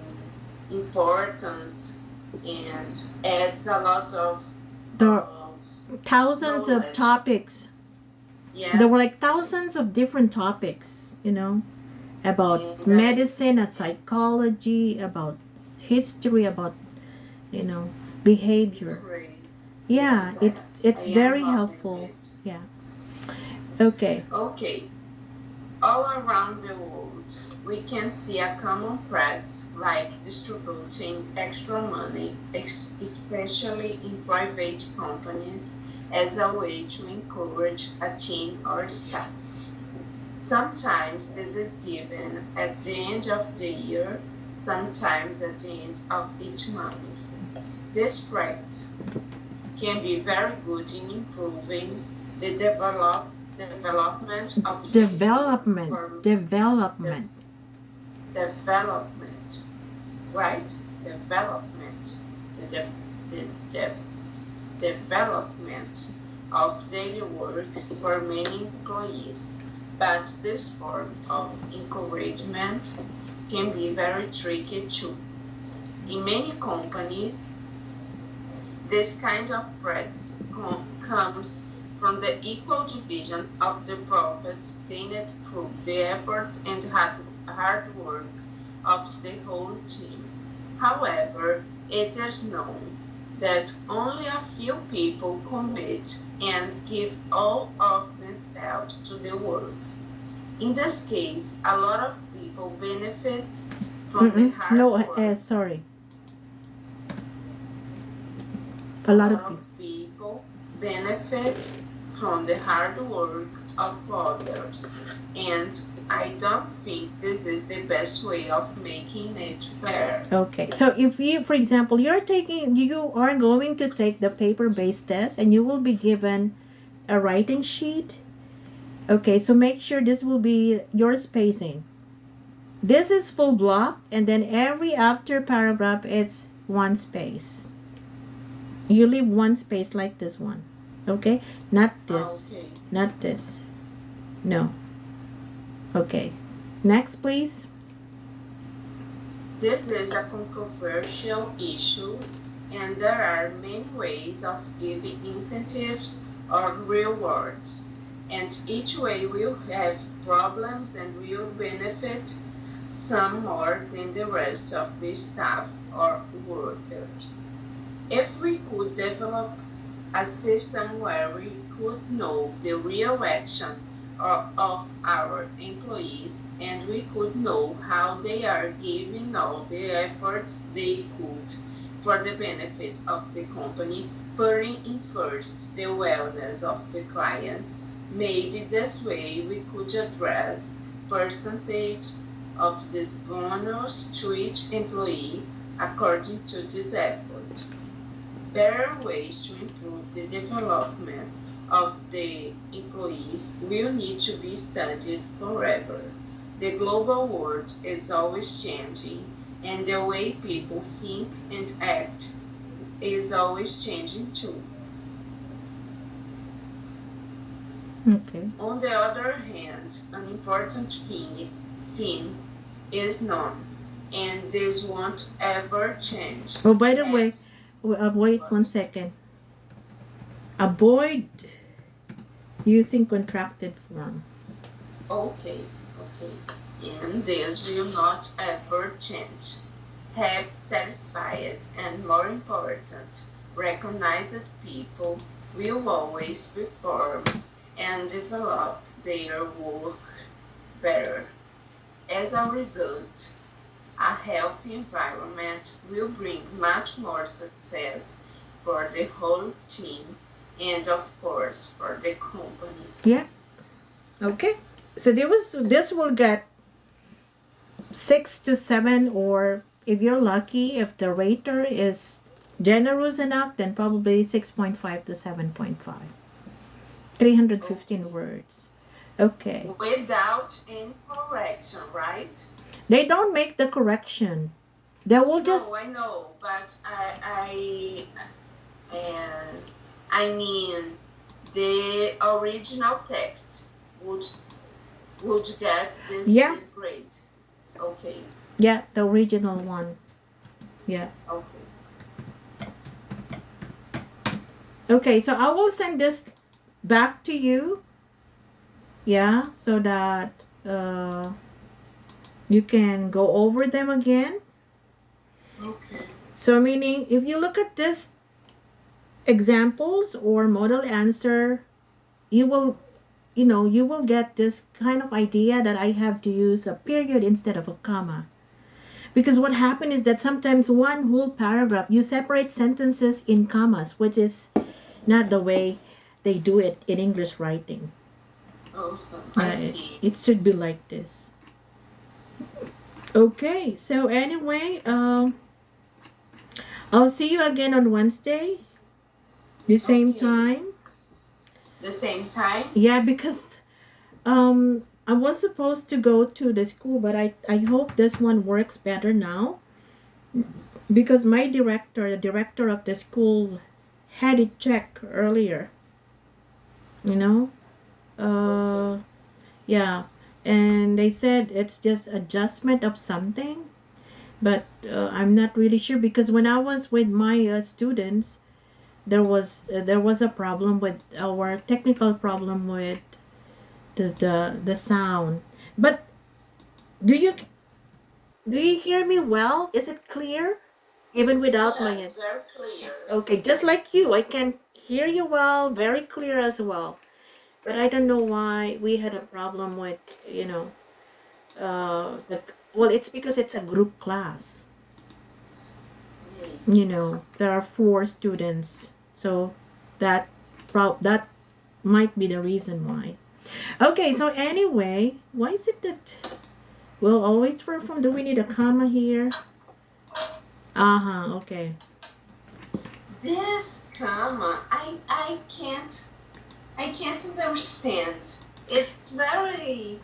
importance and adds a lot of There are thousands of knowledge. topics. Yes. There were like thousands of different topics, about And medicine, and psychology, about history, about it's behavior. great. Yeah, Yes, it's I am very loving helpful. it. Yeah. Okay. Okay. All around the world, we can see a common practice like distributing extra money, especially in private companies, as a way to encourage a team or staff. Sometimes this is given at the end of the year, sometimes at the end of each month. This practice can be very good in improving the development of Development. development, right? Development, the development of daily work for many employees. But this form of encouragement can be very tricky too. In many companies, this kind of practice comes from the equal division of the profits gained through the efforts and hard work of the whole team. However, it is known that only a few people commit and give all of themselves to the work. In this case, a lot of people benefit from the hard No, work. sorry. A lot of people benefit from the hard work of others. And I don't think this is the best way of making it fair. Okay, so if you, for example, you are going to take the paper-based test and you will be given a writing sheet. Okay, so make sure this will be your spacing. This is full block, and then every after paragraph it's one space. You leave one space like this one. Okay, not this, Okay. not this. No. Okay, next please. This is a controversial issue, and there are many ways of giving incentives or rewards, and each way will have problems and will benefit some more than the rest of the staff or workers. If we could develop a system where we could know the real action of our employees and we could know how they are giving all the efforts they could for the benefit of the company, putting in first the wellness of the clients, maybe this way we could address percentage of this bonus to each employee according to this effort. Better ways to improve the development of the employees will need to be studied forever. The global world is always changing, and the way people think and act is always changing too. Okay. On the other hand, an important thing is known, and this won't ever change. Oh, by the way, wait 1 second. Avoid using contracted form. Okay, and this will not ever change. Have satisfied and more important, recognized people will always perform and develop their work better. As a result, a healthy environment will bring much more success for the whole team and of course for the company. Yeah. Okay. So this will get 6 to 7, or if you're lucky, if the rater is generous enough, then probably 6.5 to 7.5. 315 words. Okay. Without any correction, right? They don't make the correction. They will just No, I know, but I mean the original text would get this grade. Okay. yeah, the original one. Yeah. Okay. Okay, so I will send this back to you. Yeah, so that you can go over them again. Okay. So meaning if you look at this examples or model answer, you will get this kind of idea that I have to use a period instead of a comma. Because what happened is that sometimes one whole paragraph, you separate sentences in commas, which is not the way they do it in English writing. Oh, I see. It should be like this. Okay, so anyway, I'll see you again on Wednesday, the same Okay. time. The same time? Yeah, because I was supposed to go to the school, but I hope this one works better now. Because my the director of the school, had it checked earlier. You know? Yeah, and they said it's just adjustment of something, but I'm not really sure because when I was with my students, there was a problem with our technical problem with the sound. But do you do you hear me well? Is it clear? Even without my Yes, very clear. okay, just like you, I can hear you well, very clear as well. But I don't know why we had a problem with, you know, the well, it's because it's a group class. Mm. You know, there are four students, so that that might be the reason why. Okay, so anyway, why is it that we'll always perform? Do we need a comma here? Uh-huh, okay. This comma, I can't understand. It's very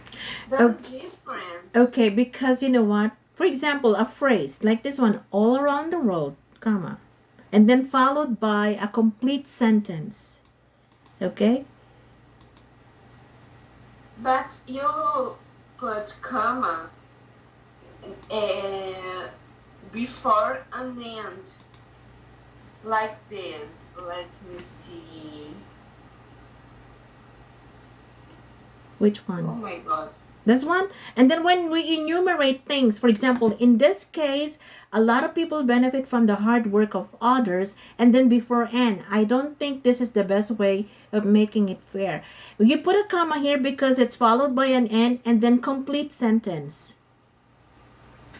Okay, different. okay, because you know what? For example, a phrase like this one, all around the world, comma, and then followed by a complete sentence. Okay? But you put comma uh, before an end, like this. Let me see. Which Oh one? my god. This one. And then when we enumerate things, for example, in this case, a lot of people benefit from the hard work of others, and then before N. I don't think this is the best way of making it fair. You put a comma here because it's followed by an N and then complete sentence.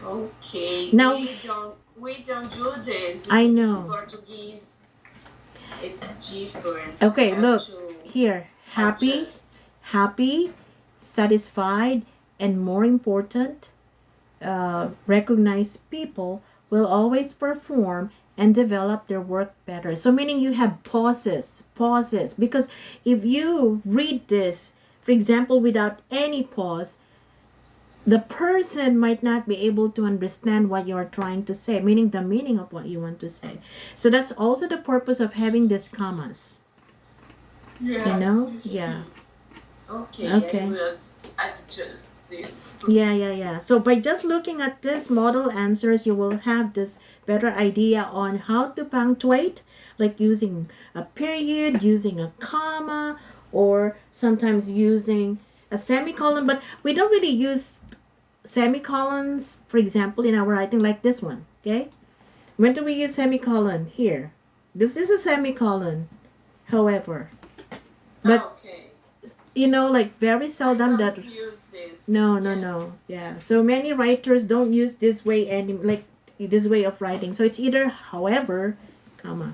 Okay, Now, we don't do this I in know. Portuguese. It's different. We Okay, have look to here. Happy, adjust. happy, satisfied, and more important, recognized people will always perform and develop their work better. So, meaning you have pauses, because if you read this, for example, without any pause, the person might not be able to understand what you're trying to say, meaning the meaning of what you want to say. So, that's also the purpose of having these commas, you Yeah, know? I Yeah. see. Okay, I Okay. will adjust this. Yeah. So by just looking at this model answers, you will have this better idea on how to punctuate, like using a period, using a comma, or sometimes using a semicolon. But we don't really use semicolons, for example, in our writing like this one. Okay? When do we use semicolon? Here. This is a semicolon, however. But Okay, you know, like very I seldom that don't use this. no. Yes. Yeah. So many writers don't use this way any like this way of writing. So it's either however, comma.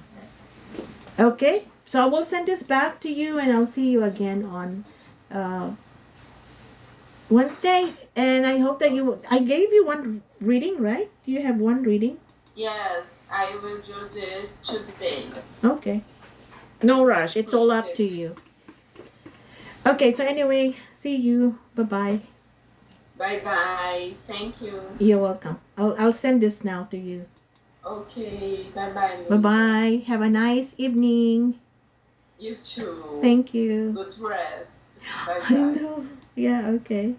Okay. So I will send this back to you and I'll see you again on uh Wednesday. And I hope that you I gave you one reading, right? Do you have one reading? Yes, I will do this today. Okay. No rush. It's all Complete up to it. you. Okay, so anyway, see you. Bye bye. Bye bye. Thank you. You're welcome. I'll send this now to you. Okay, bye bye, Bye Luisa. bye. Have a nice evening. You too. Thank you. Good rest. Bye I bye. know. Yeah, okay.